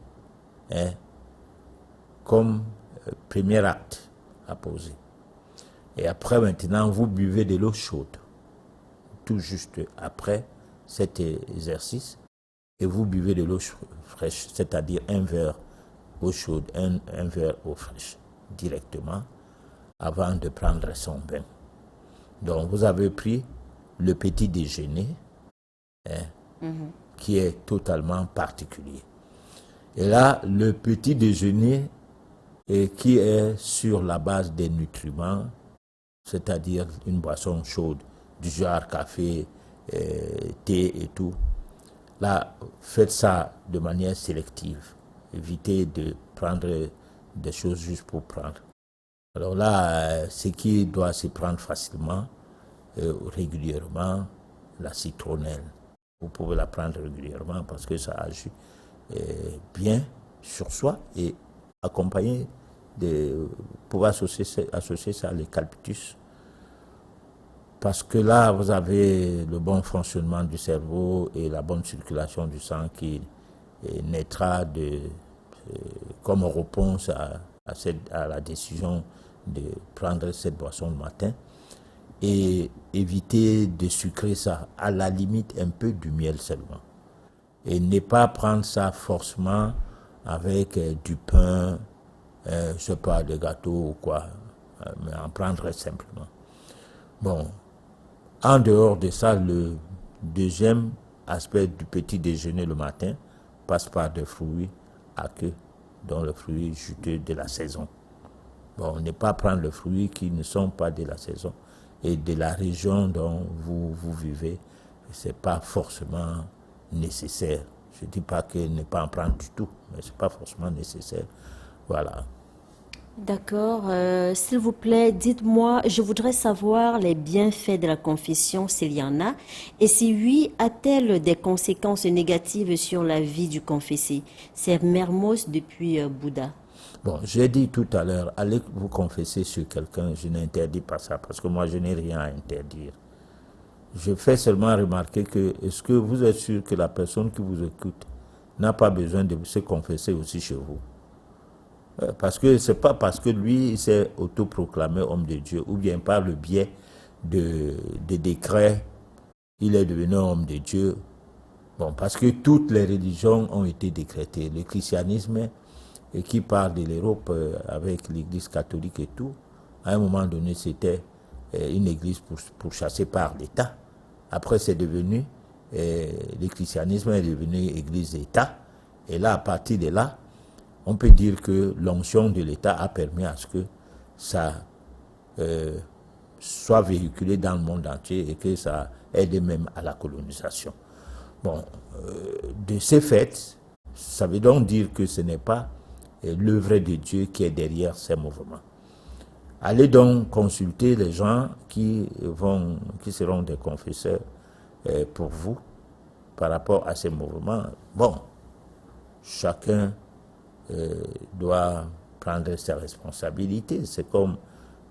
comme premier acte à poser. Et après, maintenant, vous buvez de l'eau chaude, tout juste après cet exercice, et vous buvez de l'eau fraîche, c'est-à-dire un verre eau chaude, un verre eau fraîche, directement, avant de prendre son bain. Donc, vous avez pris le petit déjeuner, qui est totalement particulier. Et là, le petit déjeuner qui est sur la base des nutriments, c'est-à-dire une boisson chaude, du genre café, thé et tout. Là, faites ça de manière sélective. Évitez de prendre des choses juste pour prendre. Alors là, ce qui doit se prendre facilement, régulièrement la citronnelle. Vous pouvez la prendre régulièrement parce que ça agit bien sur soi et accompagner pouvoir associer ça à l'eucalyptus. Parce que là, vous avez le bon fonctionnement du cerveau et la bonne circulation du sang qui naîtra comme réponse à la décision de prendre cette boisson le matin. Et éviter de sucrer ça, à la limite un peu du miel seulement. Et ne pas prendre ça forcément avec du pain, je sais pas, des gâteaux ou quoi, mais en prendre simplement. Bon, en dehors de ça, le deuxième aspect du petit déjeuner le matin passe par des fruits à queue, dont les fruits juteux de la saison. Bon, ne pas prendre les fruits qui ne sont pas de la saison et de la région dont vous vivez, ce n'est pas forcément nécessaire. Je ne dis pas que ne pas en prendre du tout, mais ce n'est pas forcément nécessaire. Voilà. D'accord. S'il vous plaît, dites-moi, je voudrais savoir les bienfaits de la confession, s'il y en a, et si oui, a-t-elle des conséquences négatives sur la vie du confessé? C'est Mermoz depuis Bouddha. Bon, j'ai dit tout à l'heure, allez vous confesser sur quelqu'un, je n'interdis pas ça, parce que moi je n'ai rien à interdire. Je fais seulement remarquer que, est-ce que vous êtes sûr que la personne qui vous écoute n'a pas besoin de se confesser aussi chez vous? Parce que c'est pas parce que lui il s'est autoproclamé homme de Dieu, ou bien par le biais de décrets, il est devenu homme de Dieu. Bon, parce que toutes les religions ont été décrétées. Le christianisme, qui parle de l'Europe avec l'église catholique et tout, à un moment donné, c'était une église pour chasser par l'État. Après, c'est devenu, le christianisme est devenu église d'État. Et là, à partir de là, on peut dire que l'onction de l'État a permis à ce que ça soit véhiculé dans le monde entier et que ça aide même à la colonisation. Bon, de ces faits, ça veut donc dire que ce n'est pas l'œuvre de Dieu qui est derrière ces mouvements. Allez donc consulter les gens qui seront des confesseurs pour vous par rapport à ces mouvements. Bon, chacun doit prendre ses responsabilités. C'est comme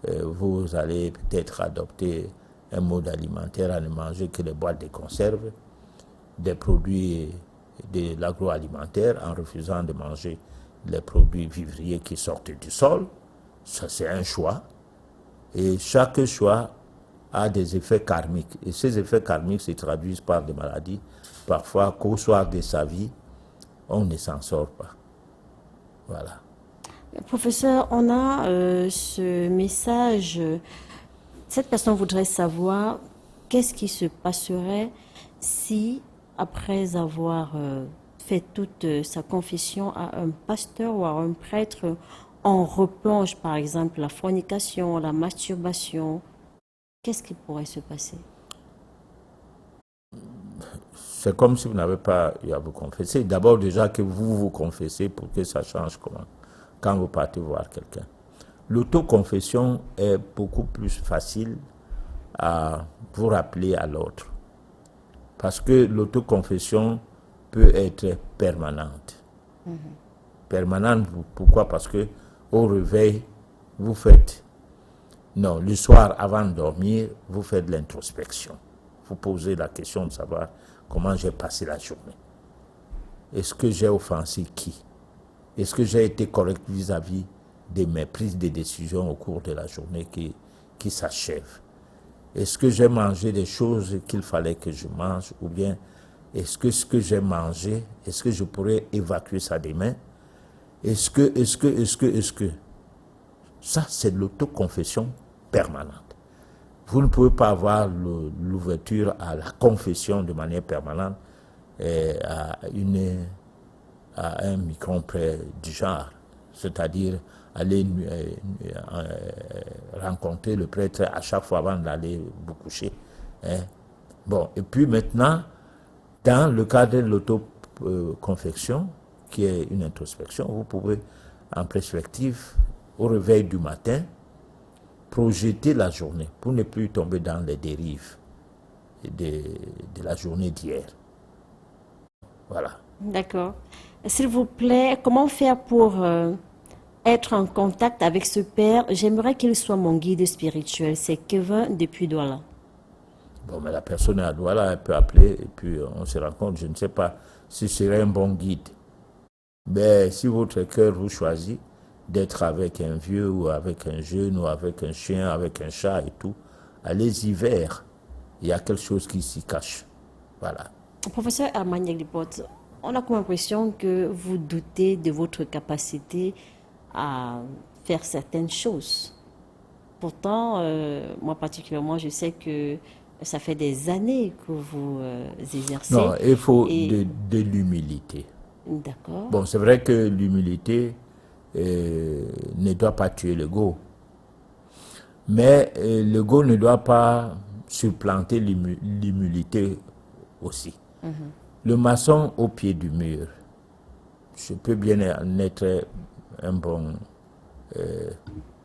vous allez peut-être adopter un mode alimentaire à ne manger que des boîtes de conserve, des produits de l'agroalimentaire en refusant de manger les produits vivriers qui sortent du sol. Ça, c'est un choix. Et chaque choix a des effets karmiques. Et ces effets karmiques se traduisent par des maladies. Parfois, qu'au soir de sa vie, on ne s'en sort pas. Voilà. Professeur, on a ce message. Cette personne voudrait savoir qu'est-ce qui se passerait si, après avoir fait toute sa confession à un pasteur ou à un prêtre, on replonge par exemple la fornication, la masturbation. Qu'est-ce qui pourrait se passer? C'est comme si vous n'avez pas eu à vous confesser. D'abord déjà que vous vous confessez pour que ça change comment? Quand vous partez voir quelqu'un. L'autoconfession est beaucoup plus facile à vous rappeler à l'autre. Parce que l'autoconfession peut être permanente. Permanente, pourquoi? Parce que au réveil, vous faites... Non, le soir, avant de dormir, vous faites de l'introspection. Vous posez la question de savoir comment j'ai passé la journée. Est-ce que j'ai offensé qui? Est-ce que j'ai été correct vis-à-vis de mes prises de décision au cours de la journée qui s'achève? Est-ce que j'ai mangé des choses qu'il fallait que je mange? Ou bien est-ce que ce que j'ai mangé, est-ce que je pourrais évacuer ça demain? Est-ce que ça, c'est l'autoconfession permanente. Vous ne pouvez pas avoir l'ouverture à la confession de manière permanente à un micron près du genre, c'est-à-dire aller rencontrer le prêtre à chaque fois avant d'aller vous coucher. Bon, et puis maintenant, dans le cadre de l'autoconfession, qui est une introspection, vous pouvez, en perspective, au réveil du matin, projeter la journée, pour ne plus tomber dans les dérives de la journée d'hier. Voilà. D'accord. S'il vous plaît, comment faire pour être en contact avec ce père? J'aimerais qu'il soit mon guide spirituel. C'est Kevin depuis Douala. Bon, mais la personne à Douala, elle peut appeler et puis on se rencontre. Je ne sais pas si ce serait un bon guide. Mais si votre cœur vous choisit d'être avec un vieux ou avec un jeune ou avec un chien, avec un chat et tout, allez-y vers. Il y a quelque chose qui s'y cache. Voilà. Professeur Armagnac Lipote, on a comme impression que vous doutez de votre capacité à faire certaines choses. Pourtant, moi particulièrement, je sais que ça fait des années que vous exercez. Non, il faut de l'humilité. D'accord. Bon, c'est vrai que l'humilité ne doit pas tuer l'ego. Mais l'ego ne doit pas supplanter l'humilité aussi. Le maçon au pied du mur, je peux bien être un bon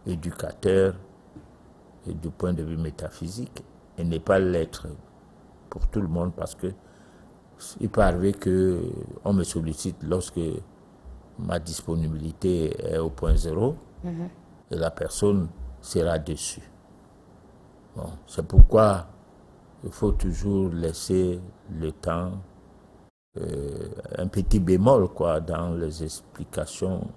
éducateur du point de vue métaphysique et ne pas l'être pour tout le monde parce que il peut arriver qu'on me sollicite lorsque ma disponibilité est au point zéro et la personne sera déçue. Bon, c'est pourquoi il faut toujours laisser le temps, un petit bémol quoi, dans les explications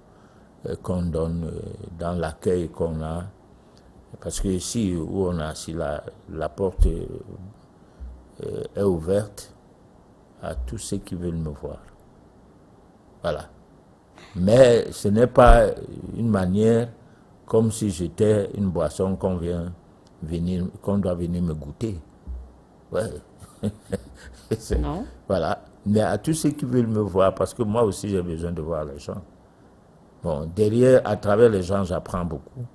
qu'on donne, dans l'accueil qu'on a. Parce que ici où on a assis, la porte est ouverte à tous ceux qui veulent me voir. Voilà. Mais ce n'est pas une manière comme si j'étais une boisson qu'on doit venir me goûter. Ouais. Non. Voilà. Mais à tous ceux qui veulent me voir, parce que moi aussi j'ai besoin de voir les gens. Bon, derrière, à travers les gens, j'apprends beaucoup.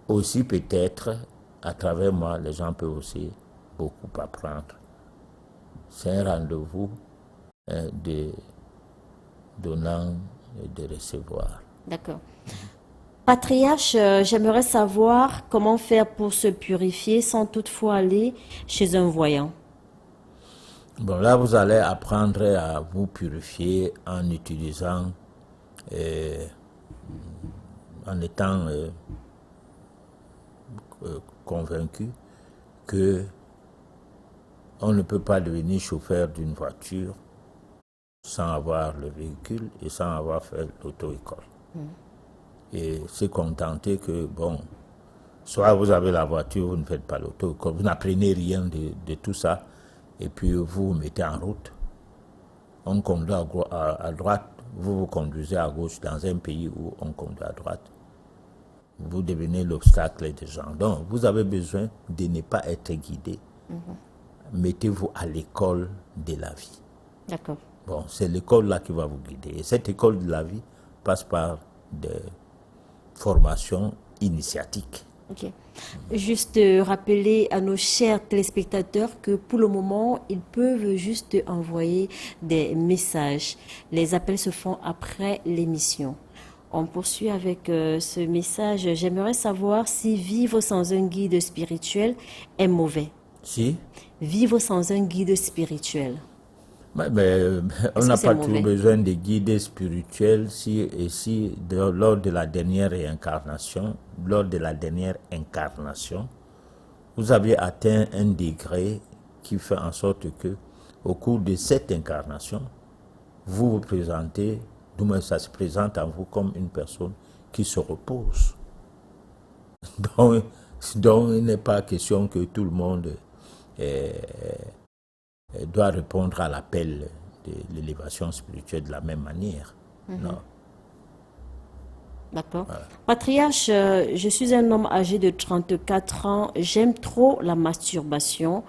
Aussi peut-être, à travers moi, les gens peuvent aussi beaucoup apprendre. C'est un rendez-vous de donnant et de recevoir. D'accord. Patriarche, j'aimerais savoir comment faire pour se purifier sans toutefois aller chez un voyant. Bon, là, vous allez apprendre à vous purifier en utilisant, en étant convaincu que on ne peut pas devenir chauffeur d'une voiture sans avoir le véhicule et sans avoir fait l'auto-école. Et se contenter que, bon, soit vous avez la voiture, vous ne faites pas l'auto-école, vous n'apprenez rien de tout ça, et puis vous vous mettez en route. On conduit à droite, vous vous conduisez à gauche dans un pays où on conduit à droite. Vous devenez l'obstacle des gens. Donc, vous avez besoin de ne pas être guidé. Mettez-vous à l'école de la vie. D'accord. Bon, c'est l'école là qui va vous guider. Et cette école de la vie passe par des formations initiatiques. Ok. Juste rappeler à nos chers téléspectateurs que pour le moment, ils peuvent juste envoyer des messages. Les appels se font après l'émission. On poursuit avec ce message. J'aimerais savoir si vivre sans un guide spirituel est mauvais. Si? Vivre sans un guide spirituel. Mais on n'a pas toujours besoin de guides spirituels lors de la dernière réincarnation, vous avez atteint un degré qui fait en sorte que, au cours de cette incarnation, vous vous présentez, du moins ça se présente en vous comme une personne qui se repose. Donc il n'est pas question que tout le monde doit répondre à l'appel de l'élévation spirituelle de la même manière. Non. D'accord. Patriarche, je suis un homme âgé de 34 ans. J'aime trop la masturbation.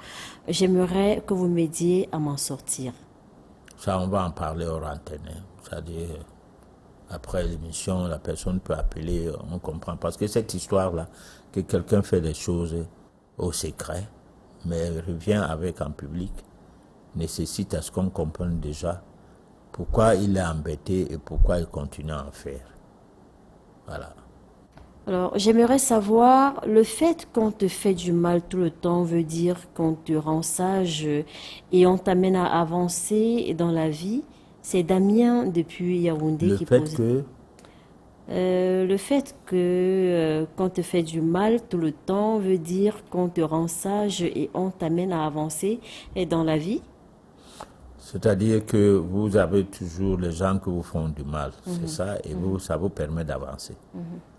J'aimerais que vous m'aidiez à m'en sortir. Ça, on va en parler hors antenne. C'est-à-dire, après l'émission, la personne peut appeler, on comprend. Parce que cette histoire-là, que quelqu'un fait des choses au secret, mais revient avec en public, nécessite à ce qu'on comprenne déjà pourquoi il est embêté et pourquoi il continue à en faire. Voilà. Alors, j'aimerais savoir, le fait qu'on te fait du mal tout le temps veut dire qu'on te rend sage et on t'amène à avancer dans la vie. C'est Damien depuis Yaoundé Le qui fait pose. que, Le fait que qu'on te fait du mal tout le temps veut dire qu'on te rend sage et on t'amène à avancer et dans la vie. c'est-à-dire que vous avez toujours les gens qui vous font du mal, c'est ça, et vous, ça vous permet d'avancer.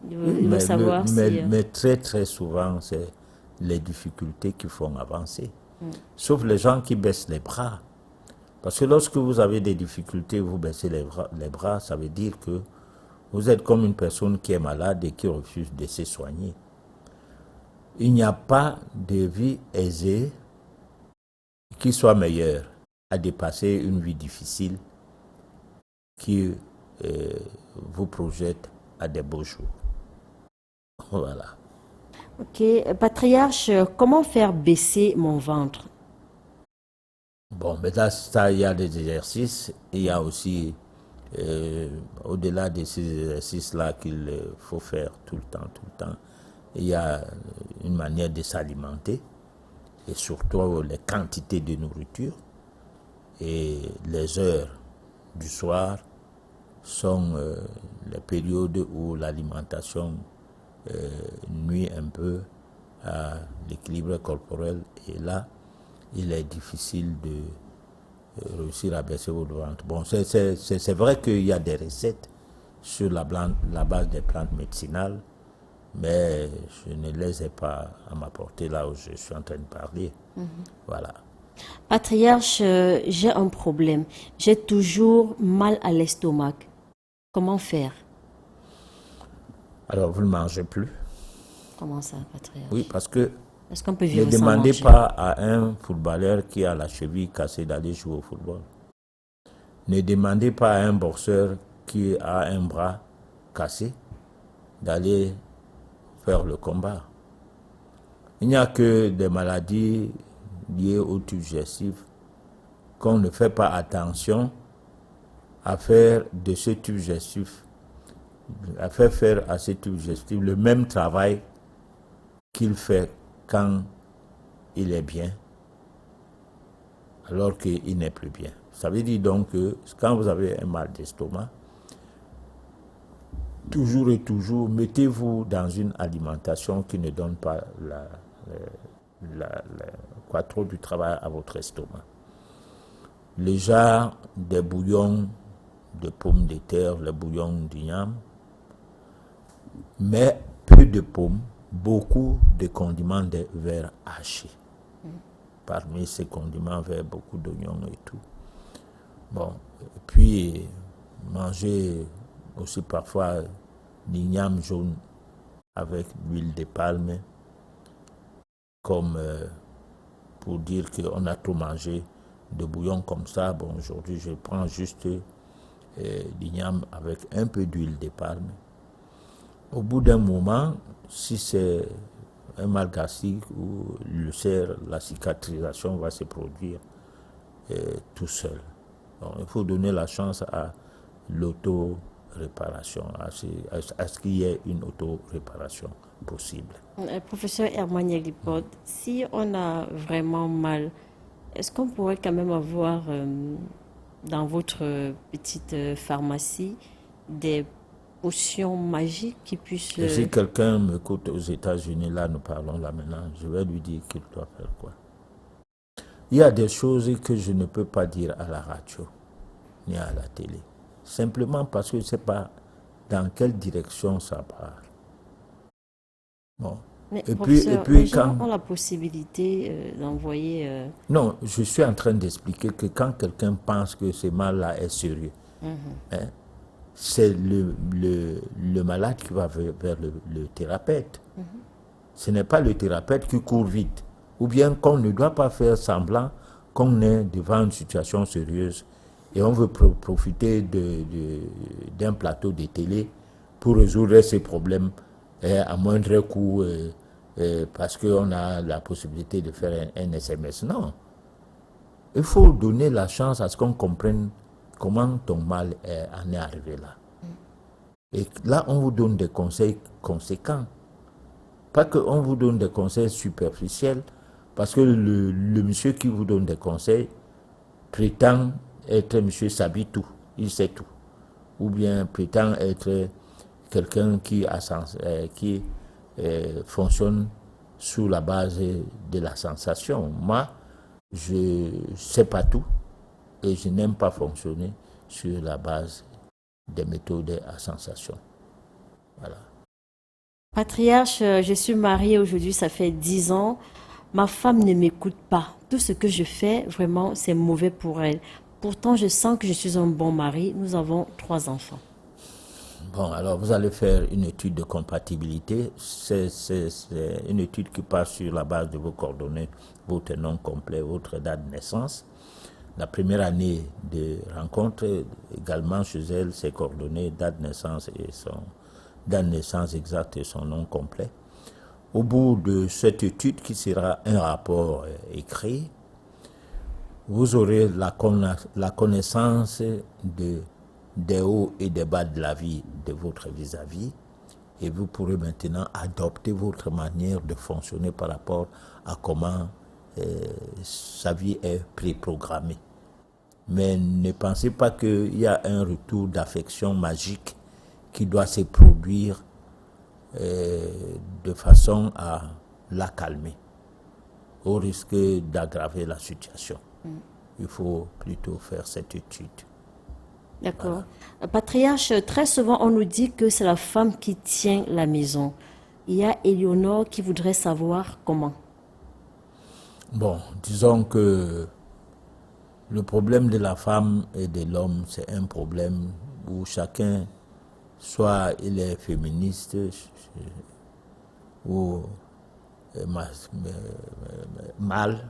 Il veut savoir si... Mais très très souvent, c'est les difficultés qui font avancer. Sauf les gens qui baissent les bras. Parce que lorsque vous avez des difficultés, vous baissez les bras, ça veut dire que vous êtes comme une personne qui est malade et qui refuse de se soigner. Il n'y a pas de vie aisée qui soit meilleure à dépasser une vie difficile qui vous projette à des beaux jours. Voilà. Ok, patriarche, comment faire baisser mon ventre? Bon, mais là, ça, il y a des exercices. Il y a aussi, au-delà de ces exercices-là qu'il faut faire tout le temps, il y a une manière de s'alimenter et surtout les quantités de nourriture. Et les heures du soir sont les périodes où l'alimentation nuit un peu à l'équilibre corporel. Et là, il est difficile de réussir à baisser votre ventre. Bon, c'est vrai qu'il y a des recettes sur la base des plantes médicinales, mais je ne les ai pas à m'apporter là où je suis en train de parler. Voilà. Patriarche, j'ai un problème. J'ai toujours mal à l'estomac. Comment faire? Alors, vous ne mangez plus? Comment ça, patriarche? Oui, parce que Est-ce qu'on peut ne vivre sans demandez manger? pas à un footballeur qui a la cheville cassée d'aller jouer au football. Ne demandez pas à un boxeur qui a un bras cassé d'aller faire le combat. Il n'y a que des maladies liées au tube digestif qu'on ne fait pas attention à faire de ce tube digestif, à faire à ce tube digestif le même travail qu'il fait quand il est bien, alors qu'il n'est plus bien. Ça veut dire donc que quand vous avez un mal d'estomac, toujours et toujours, mettez-vous dans une alimentation qui ne donne pas trop du travail à votre estomac. Le genre des bouillons de pommes de terre, le bouillon d'igname, mais peu de pommes, beaucoup de condiments de verre hachés. Parmi ces condiments verts, beaucoup d'oignons et tout. Bon, et puis manger aussi parfois l'igname jaune avec l'huile de palme, comme pour dire qu'on a trop mangé de bouillon comme ça. Bon, aujourd'hui, je prends juste l'igname avec un peu d'huile de palme. Au bout d'un moment, si c'est un mal gastrique ou l'ulcère, la cicatrisation va se produire tout seul. Donc, il faut donner la chance à l'auto-réparation, à ce qu'il y ait une auto-réparation possible. Professeur Herman Yaglipod, si on a vraiment mal, est-ce qu'on pourrait quand même avoir dans votre petite pharmacie des potions magiques qui puissent... Et si quelqu'un m'écoute aux États-Unis, là nous parlons là maintenant, je vais lui dire qu'il doit faire quoi. Il y a des choses que je ne peux pas dire à la radio ni à la télé, simplement parce que je ne sais pas dans quelle direction ça part. Bon. Mais Et professeur, puis les gens quand... ont la possibilité d'envoyer... Non, je suis en train d'expliquer que quand quelqu'un pense que ce mal-là est sérieux, hein, c'est le malade qui va vers le thérapeute. Ce n'est pas le thérapeute qui court vite. Ou bien qu'on ne doit pas faire semblant qu'on est devant une situation sérieuse et on veut profiter d'un plateau de télé pour résoudre ces problèmes à moindre coût parce qu'on a la possibilité de faire un SMS. Non. Il faut donner la chance à ce qu'on comprenne comment ton mal en est arrivé là. Et là, on vous donne des conseils conséquents. Pas qu'on vous donne des conseils superficiels, parce que le monsieur qui vous donne des conseils prétend être monsieur Sabitou, il sait tout. Ou bien prétend être quelqu'un qui fonctionne sous la base de la sensation. Moi, je ne sais pas tout et je n'aime pas fonctionner sur la base des méthodes à sensation. Voilà. Patriarche, je suis mariée aujourd'hui, ça fait 10 ans. Ma femme ne m'écoute pas. Tout ce que je fais, vraiment, c'est mauvais pour elle. Pourtant, je sens que je suis un bon mari. Nous avons 3 enfants. Bon, alors vous allez faire une étude de compatibilité. C'est une étude qui passe sur la base de vos coordonnées, votre nom complet, votre date de naissance. La première année de rencontre, également chez elle, ses coordonnées, date de naissance et date de naissance exacte et son nom complet. Au bout de cette étude, qui sera un rapport écrit, vous aurez la connaissance des hauts et des bas de la vie de votre vis-à-vis, et vous pourrez maintenant adopter votre manière de fonctionner par rapport à comment sa vie est préprogrammée. Mais ne pensez pas qu'il y a un retour d'affection magique qui doit se produire de façon à la calmer, au risque d'aggraver la situation. Il faut plutôt faire cette étude. D'accord. Patriarche, très souvent on nous dit que c'est la femme qui tient la maison. Il y a Éléonore qui voudrait savoir comment. Bon, disons que le problème de la femme et de l'homme, c'est un problème où chacun, soit il est féministe ou mâle,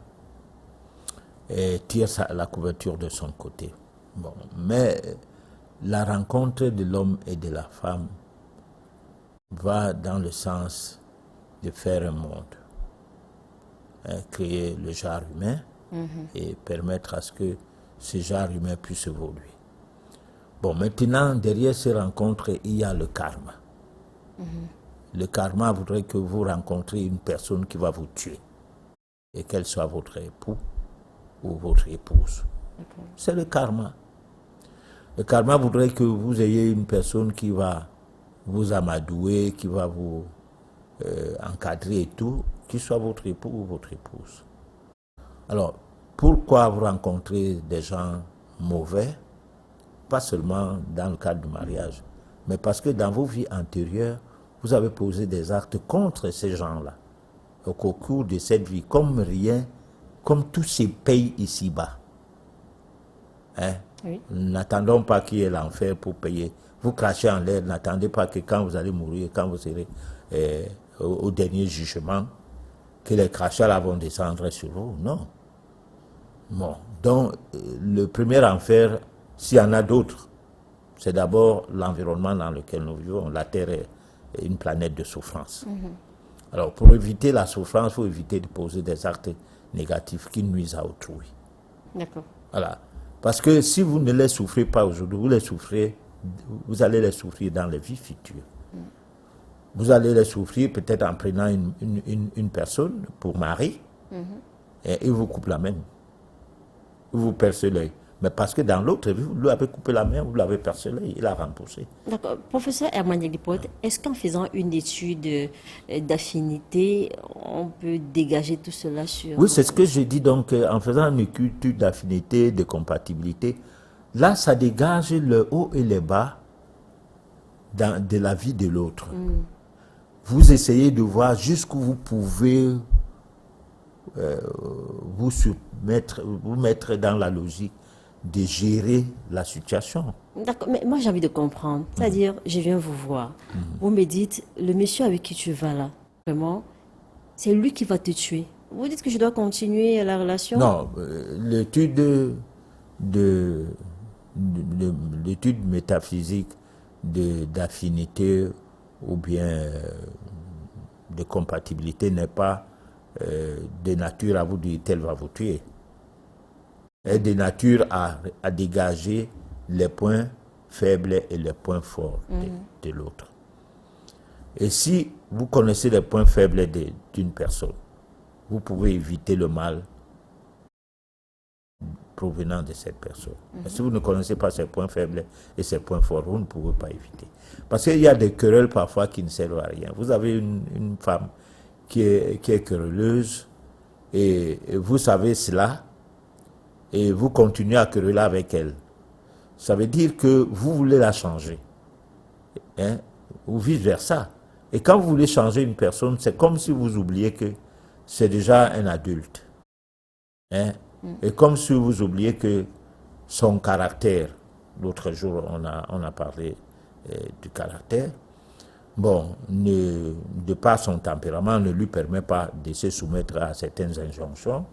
et tire la couverture de son côté. Bon, mais la rencontre de l'homme et de la femme va dans le sens de faire un monde, créer le genre humain et permettre à ce que ce genre humain puisse évoluer. Bon, maintenant, derrière ces rencontres, il y a le karma. Le karma voudrait que vous rencontriez une personne qui va vous tuer et qu'elle soit votre époux ou votre épouse. C'est le karma. Le karma voudrait que vous ayez une personne qui va vous amadouer, qui va vous encadrer et tout, qui soit votre époux ou votre épouse. Alors, pourquoi vous rencontrez des gens mauvais? Pas seulement dans le cadre du mariage, mais parce que dans vos vies antérieures, vous avez posé des actes contre ces gens-là. Donc, au cours de cette vie, comme rien, comme tout se paye ici-bas. Oui. N'attendons pas qu'il y ait l'enfer pour payer. Vous crachez en l'air, n'attendez pas que quand vous allez mourir, quand vous serez au dernier jugement, que les crachats là vont descendre sur vous. Non. Bon, donc, le premier enfer, s'il y en a d'autres, c'est d'abord l'environnement dans lequel nous vivons. La Terre est une planète de souffrance. Alors, pour éviter la souffrance, il faut éviter de poser des actes négatifs qui nuisent à autrui. D'accord. Voilà. Parce que si vous ne les souffrez pas aujourd'hui, vous allez les souffrir dans les vies futures. Vous allez les souffrir peut-être en prenant une personne pour mari, et il vous coupe la main. Vous percez l'œil. Mais parce que dans l'autre vie, vous lui avez coupé la main, vous l'avez percé l'œil, il a repoussé. D'accord. Professeur Herman Lipote, est-ce qu'en faisant une étude d'affinité, on peut dégager tout cela sur... Oui, c'est ce que je dis. Donc, en faisant une étude d'affinité, de compatibilité, là, ça dégage le haut et le bas de la vie de l'autre. Vous essayez de voir jusqu'où vous pouvez vous mettre dans la logique de gérer la situation. D'accord, mais moi j'ai envie de comprendre. C'est-à-dire, je viens vous voir. Vous me dites, le monsieur avec qui tu vas là, vraiment, c'est lui qui va te tuer. Vous dites que je dois continuer la relation? Non, l'étude l'étude métaphysique d'affinité ou bien de compatibilité n'est pas de nature à vous dire tel va vous tuer. Elle est de nature à dégager les points faibles et les points forts de l'autre. Et si vous connaissez les points faibles d'une personne, vous pouvez éviter le mal provenant de cette personne. Mais si vous ne connaissez pas ses points faibles et ses points forts, vous ne pouvez pas éviter. Parce qu'il y a des querelles parfois qui ne servent à rien. Vous avez une femme qui est querelleuse et vous savez cela et vous continuez à quereller avec elle. Ça veut dire que vous voulez la changer. Hein? Ou vice-versa. Et quand vous voulez changer une personne, c'est comme si vous oubliez que c'est déjà un adulte. Hein? Et comme si vous oubliez que son caractère, l'autre jour on a parlé du caractère, bon, de par son tempérament, ne lui permet pas de se soumettre à certaines injonctions,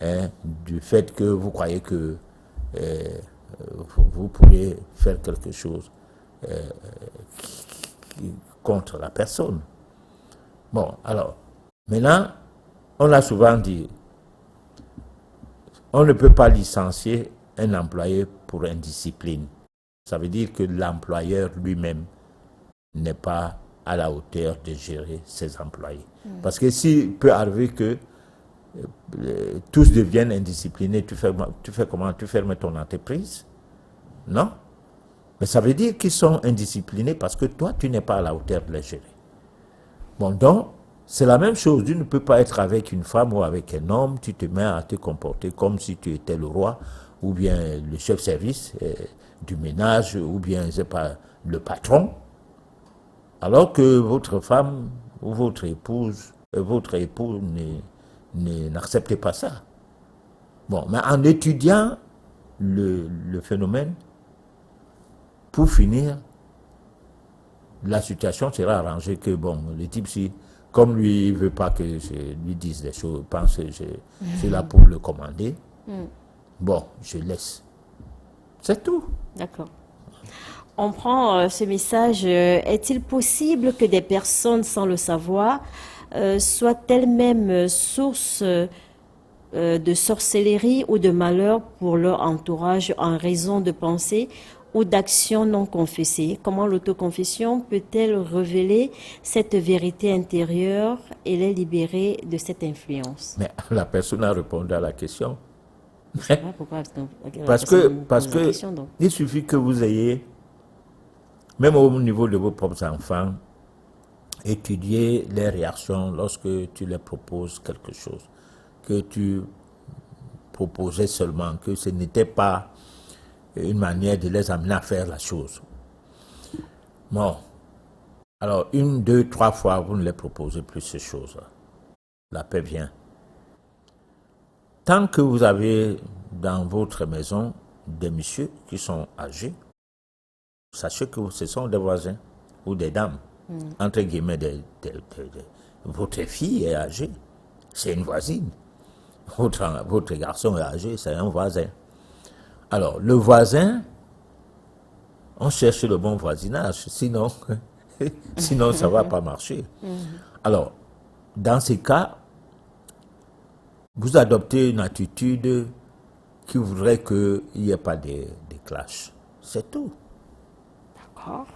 hein, du fait que vous croyez que vous pourrez faire quelque chose contre la personne. Bon, alors, maintenant, on l'a souvent dit, on ne peut pas licencier un employé pour indiscipline. Ça veut dire que l'employeur lui-même n'est pas à la hauteur de gérer ses employés. Parce que s'il peut arriver que tous deviennent indisciplinés, tu fais comment? Tu fermes ton entreprise? Non. Mais ça veut dire qu'ils sont indisciplinés parce que toi, tu n'es pas à la hauteur de les gérer. Bon, donc, c'est la même chose. Tu ne peux pas être avec une femme ou avec un homme, tu te mets à te comporter comme si tu étais le roi ou bien le chef-service du ménage ou bien, je sais pas, le patron, alors que votre femme ou votre époux n'acceptez pas ça. Bon, mais en étudiant le phénomène, pour finir, la situation sera arrangée que, bon, le type, si, comme lui, il ne veut pas que je lui dise des choses, pense que je suis là pour le commander, bon, je laisse. C'est tout. D'accord. On prend ce message. Est-il possible que des personnes, sans le savoir, soient elles-mêmes source de sorcellerie ou de malheur pour leur entourage en raison de pensées ou d'actions non confessées? Comment l'autoconfession peut-elle révéler cette vérité intérieure et les libérer de cette influence? Mais la personne a répondu à la question. Je sais pas pourquoi, Parce que il suffit que vous ayez, même au niveau de vos propres enfants, étudier les réactions lorsque tu leur proposes quelque chose, que tu proposais seulement, que ce n'était pas une manière de les amener à faire la chose. Bon, alors 1, 2, 3 fois, vous ne les proposez plus ces choses-là. La paix vient. Tant que vous avez dans votre maison des messieurs qui sont âgés, sachez que ce sont des voisins ou des dames, entre guillemets, votre fille est âgée, c'est une voisine. Votre garçon est âgé, c'est un voisin. Alors, le voisin, on cherche le bon voisinage, sinon ça ne va pas marcher. Alors, dans ces cas, vous adoptez une attitude qui voudrait qu'il n'y ait pas de clash. C'est tout. D'accord.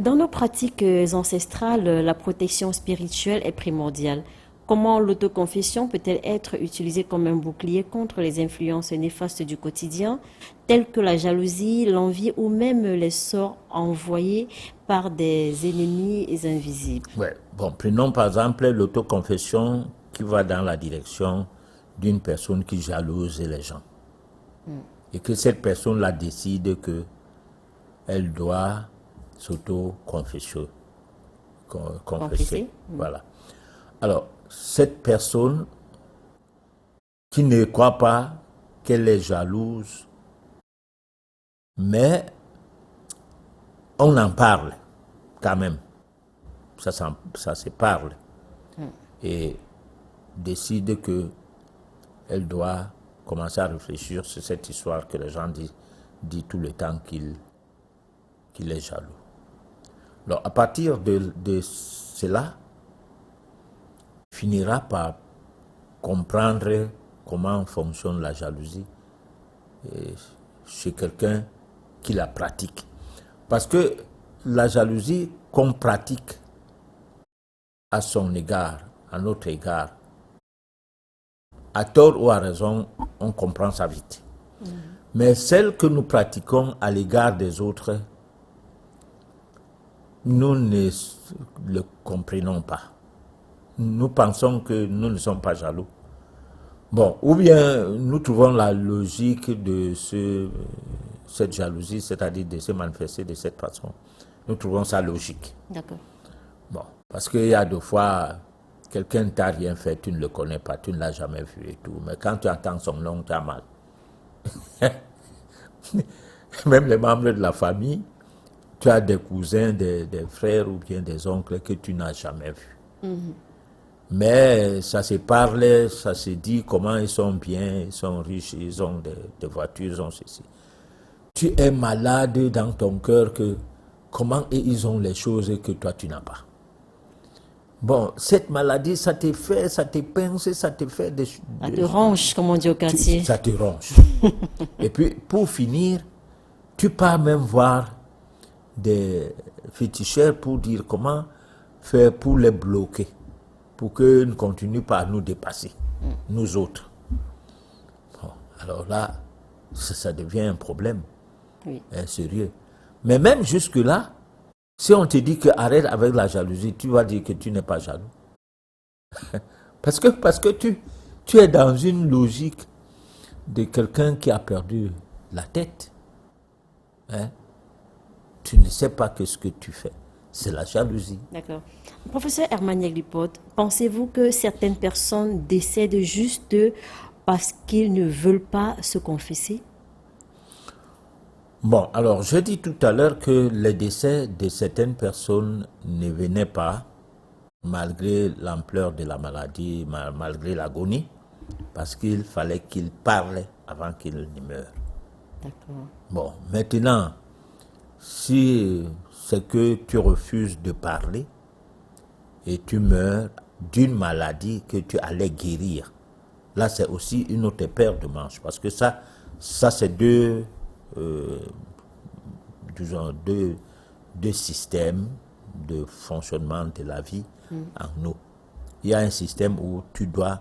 Dans nos pratiques ancestrales, la protection spirituelle est primordiale. Comment l'autoconfession peut-elle être utilisée comme un bouclier contre les influences néfastes du quotidien, telles que la jalousie, l'envie ou même les sorts envoyés par des ennemis invisibles? Ouais. Bon, prenons par exemple l'autoconfession qui va dans la direction d'une personne qui jalouse les gens. Et que cette personne-là décide qu'elle doit s'auto-confesser. Voilà. Alors, cette personne qui ne croit pas qu'elle est jalouse, mais on en parle quand même. Ça se parle. Et décide qu'elle doit commencer à réfléchir sur cette histoire que les gens disent tout le temps qu'il est jaloux. Alors, à partir de cela, finira par comprendre comment fonctionne la jalousie chez quelqu'un qui la pratique. Parce que la jalousie qu'on pratique à son égard, à notre égard, à tort ou à raison, on comprend ça vite. Mais celle que nous pratiquons à l'égard des autres, nous ne le comprenons pas. Nous pensons que nous ne sommes pas jaloux. Bon, ou bien nous trouvons la logique de cette jalousie, c'est-à-dire de se manifester de cette façon. Nous trouvons ça logique. D'accord. Bon, parce qu'il y a des fois, quelqu'un ne t'a rien fait, tu ne le connais pas, tu ne l'as jamais vu et tout. Mais quand tu entends son nom, tu as mal. Même les membres de la famille, tu as des cousins, des frères ou bien des oncles que tu n'as jamais vus. Mais ça se parle, ça se dit comment ils sont bien, ils sont riches, ils ont des voitures, ils ont ceci. Tu es malade dans ton cœur que comment ils ont les choses que toi tu n'as pas. Bon, cette maladie, ça te fait, ça te pince, ça te fait des... Ça te ronge, comme on dit au quartier. Ça te ronge. Et puis, pour finir, tu pars même voir des féticheurs pour dire comment faire pour les bloquer, pour qu'ils ne continuent pas à nous dépasser, nous autres. Bon, alors là, ça devient un problème, Oui. sérieux. Mais même jusque-là, si on te dit que arrête avec la jalousie, tu vas dire que tu n'es pas jaloux. parce que tu es dans une logique de quelqu'un qui a perdu la tête. Hein? Tu ne sais pas que ce que tu fais. C'est la jalousie. D'accord. Professeur Hermaniak Lipot, pensez-vous que certaines personnes décèdent juste parce qu'ils ne veulent pas se confesser? Bon, alors, je dis tout à l'heure que les décès de certaines personnes ne venaient pas, malgré l'ampleur de la maladie, malgré l'agonie, parce qu'il fallait qu'ils parlent avant qu'ils ne meurent. D'accord. Bon, maintenant, si c'est que tu refuses de parler et tu meurs d'une maladie que tu allais guérir, là, c'est aussi une autre paire de manches, parce que ça c'est deux systèmes de fonctionnement de la vie en nous. Il y a un système où tu dois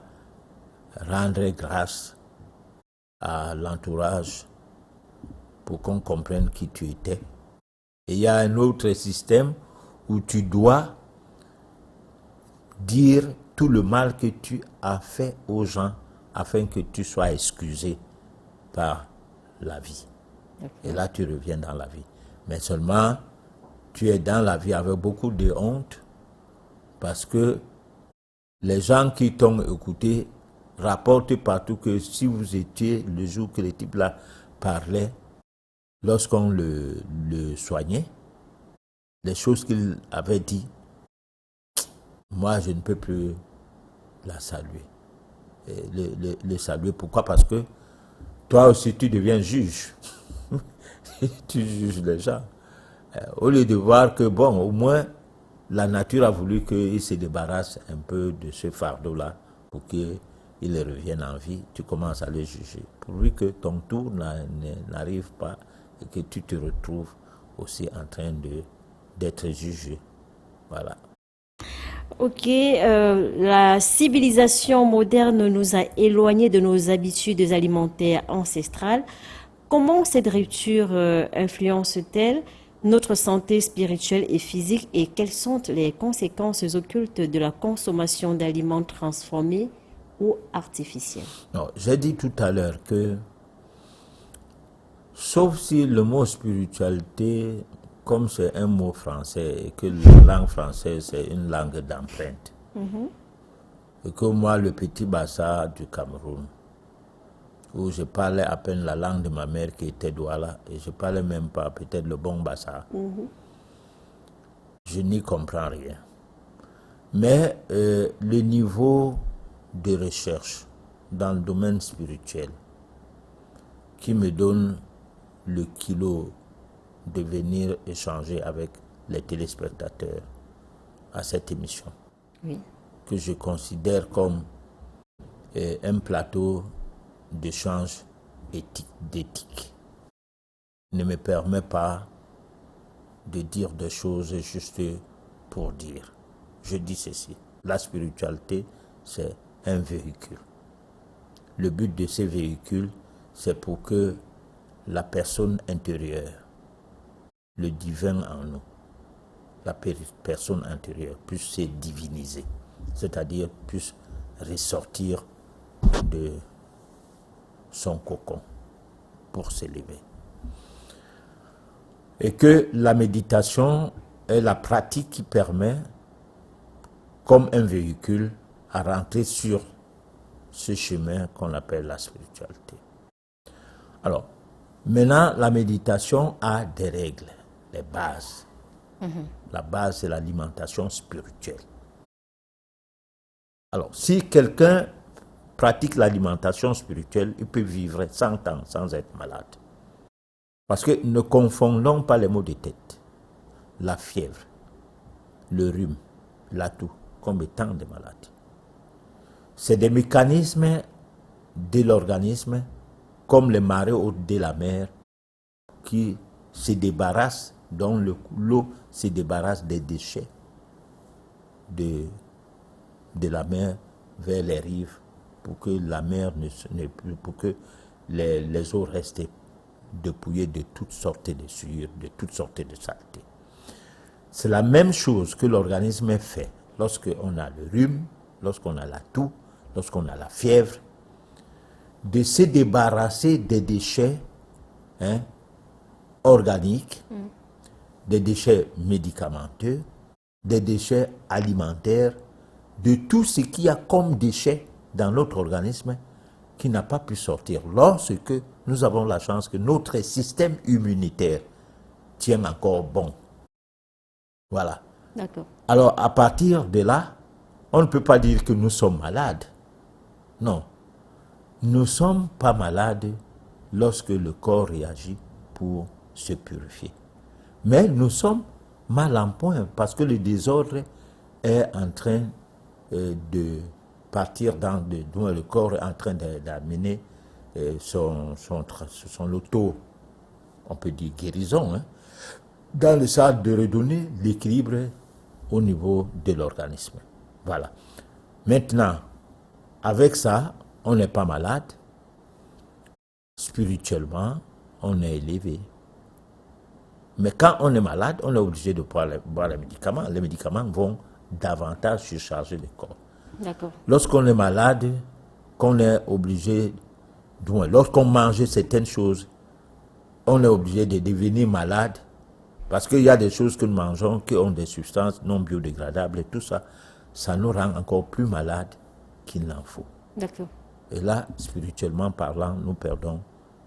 rendre grâce à l'entourage pour qu'on comprenne qui tu étais. Et il y a un autre système où tu dois dire tout le mal que tu as fait aux gens afin que tu sois excusé par la vie. Et là, tu reviens dans la vie. Mais seulement, tu es dans la vie avec beaucoup de honte parce que les gens qui t'ont écouté rapportent partout que si vous étiez le jour que le type là parlait, lorsqu'on le soignait, les choses qu'il avait dit, moi, je ne peux plus la saluer. Le saluer. Pourquoi? Parce que toi aussi, tu deviens juge. Tu juges les gens. Au lieu de voir que, bon, au moins, la nature a voulu qu'il se débarrasse un peu de ce fardeau-là pour qu'il revienne en vie, tu commences à le juger. Pourvu que ton tour n'arrive pas et que tu te retrouves aussi en train d'être jugé. Voilà. Ok, la civilisation moderne nous a éloignés de nos habitudes alimentaires ancestrales. Comment cette rupture influence-t-elle notre santé spirituelle et physique et quelles sont les conséquences occultes de la consommation d'aliments transformés ou artificiels? Non, j'ai dit tout à l'heure que, sauf si le mot spiritualité, comme c'est un mot français et que la langue française c'est une langue d'empreinte, et que moi, le petit Bassa du Cameroun, où je parlais à peine la langue de ma mère qui était Douala, et je parlais même pas peut-être le bon Bassa, je n'y comprends rien. Mais le niveau de recherche dans le domaine spirituel qui me donne le kilo de venir échanger avec les téléspectateurs à cette émission, Oui. que je considère comme un plateau d'échange d'éthique, ne me permet pas de dire des choses juste pour dire. Je dis ceci, la spiritualité, c'est un véhicule. Le but de ces véhicules, c'est pour que la personne intérieure, le divin en nous, la personne intérieure puisse se diviniser, c'est-à-dire puisse ressortir de son cocon pour s'élever. Et que la méditation est la pratique qui permet, comme un véhicule, à rentrer sur ce chemin qu'on appelle la spiritualité. Alors, maintenant, la méditation a des règles, des bases. La base, c'est l'alimentation spirituelle. Alors, si quelqu'un pratique l'alimentation spirituelle, il peut vivre 100 ans sans être malade. Parce que ne confondons pas les maux de tête, la fièvre, le rhume, la toux, comme étant des maladies. C'est des mécanismes de l'organisme, comme les marées hautes de la mer, qui se débarrassent, dont l'eau se débarrasse des déchets de la mer vers les rives, pour que la mer pour que les eaux restent dépouillées de toutes sortes de souillures, de toutes sortes de saletés. C'est la même chose que l'organisme fait lorsqu'on a le rhume, lorsqu'on a la toux, lorsqu'on a la fièvre, de se débarrasser des déchets organiques, des déchets médicamenteux, des déchets alimentaires, de tout ce qu'il y a comme déchets dans notre organisme qui n'a pas pu sortir lorsque nous avons la chance que notre système immunitaire tient encore bon. Voilà. D'accord. Alors, à partir de là, on ne peut pas dire que nous sommes malades. Non. Nous ne sommes pas malades lorsque le corps réagit pour se purifier. Mais nous sommes mal en point parce que le désordre est en train de partir dont le corps est en train d'amener son auto, on peut dire guérison, dans le sens de redonner l'équilibre au niveau de l'organisme. Voilà. Maintenant, avec ça, on n'est pas malade. Spirituellement, on est élevé. Mais quand on est malade, on est obligé de boire les médicaments. Les médicaments vont davantage surcharger le corps. D'accord. Lorsqu'on est malade, qu'on est obligé, lorsqu'on mange certaines choses, on est obligé de devenir malade parce qu'il y a des choses que nous mangeons qui ont des substances non biodégradables et tout ça, ça nous rend encore plus malades qu'il n'en faut. D'accord. Et là, spirituellement parlant, nous perdons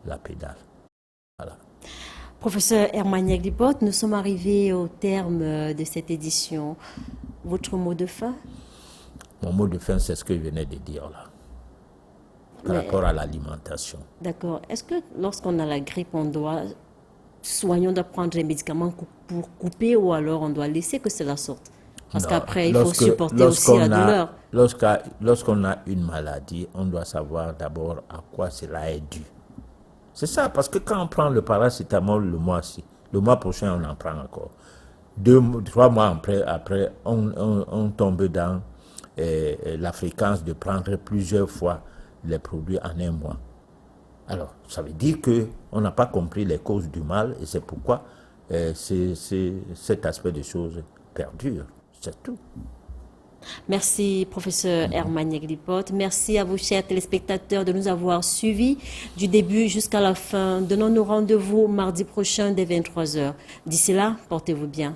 la pédale. Voilà. Professeur Hermaniak Lipote, nous sommes arrivés au terme de cette édition. Votre mot de fin? Mon mot de fin, c'est ce que je venais de dire là, par rapport à l'alimentation. D'accord. Est-ce que lorsqu'on a la grippe, on doit prendre les médicaments pour couper ou alors on doit laisser que cela sorte? Parce qu'après, il faut supporter aussi la douleur. Lorsqu'on a une maladie, on doit savoir d'abord à quoi cela est dû. C'est ça, parce que quand on prend le paracétamol le mois-ci, le mois prochain, on en prend encore. 3 mois après on tombe dans la fréquence de prendre plusieurs fois les produits en un mois. Alors, ça veut dire qu'on n'a pas compris les causes du mal et c'est pourquoi cet aspect des choses perdure. C'est tout. Merci, professeur Hermaniak Lipote. Merci à vous, chers téléspectateurs, de nous avoir suivis du début jusqu'à la fin. Donnons-nous rendez-vous mardi prochain dès 23h. D'ici là, portez-vous bien.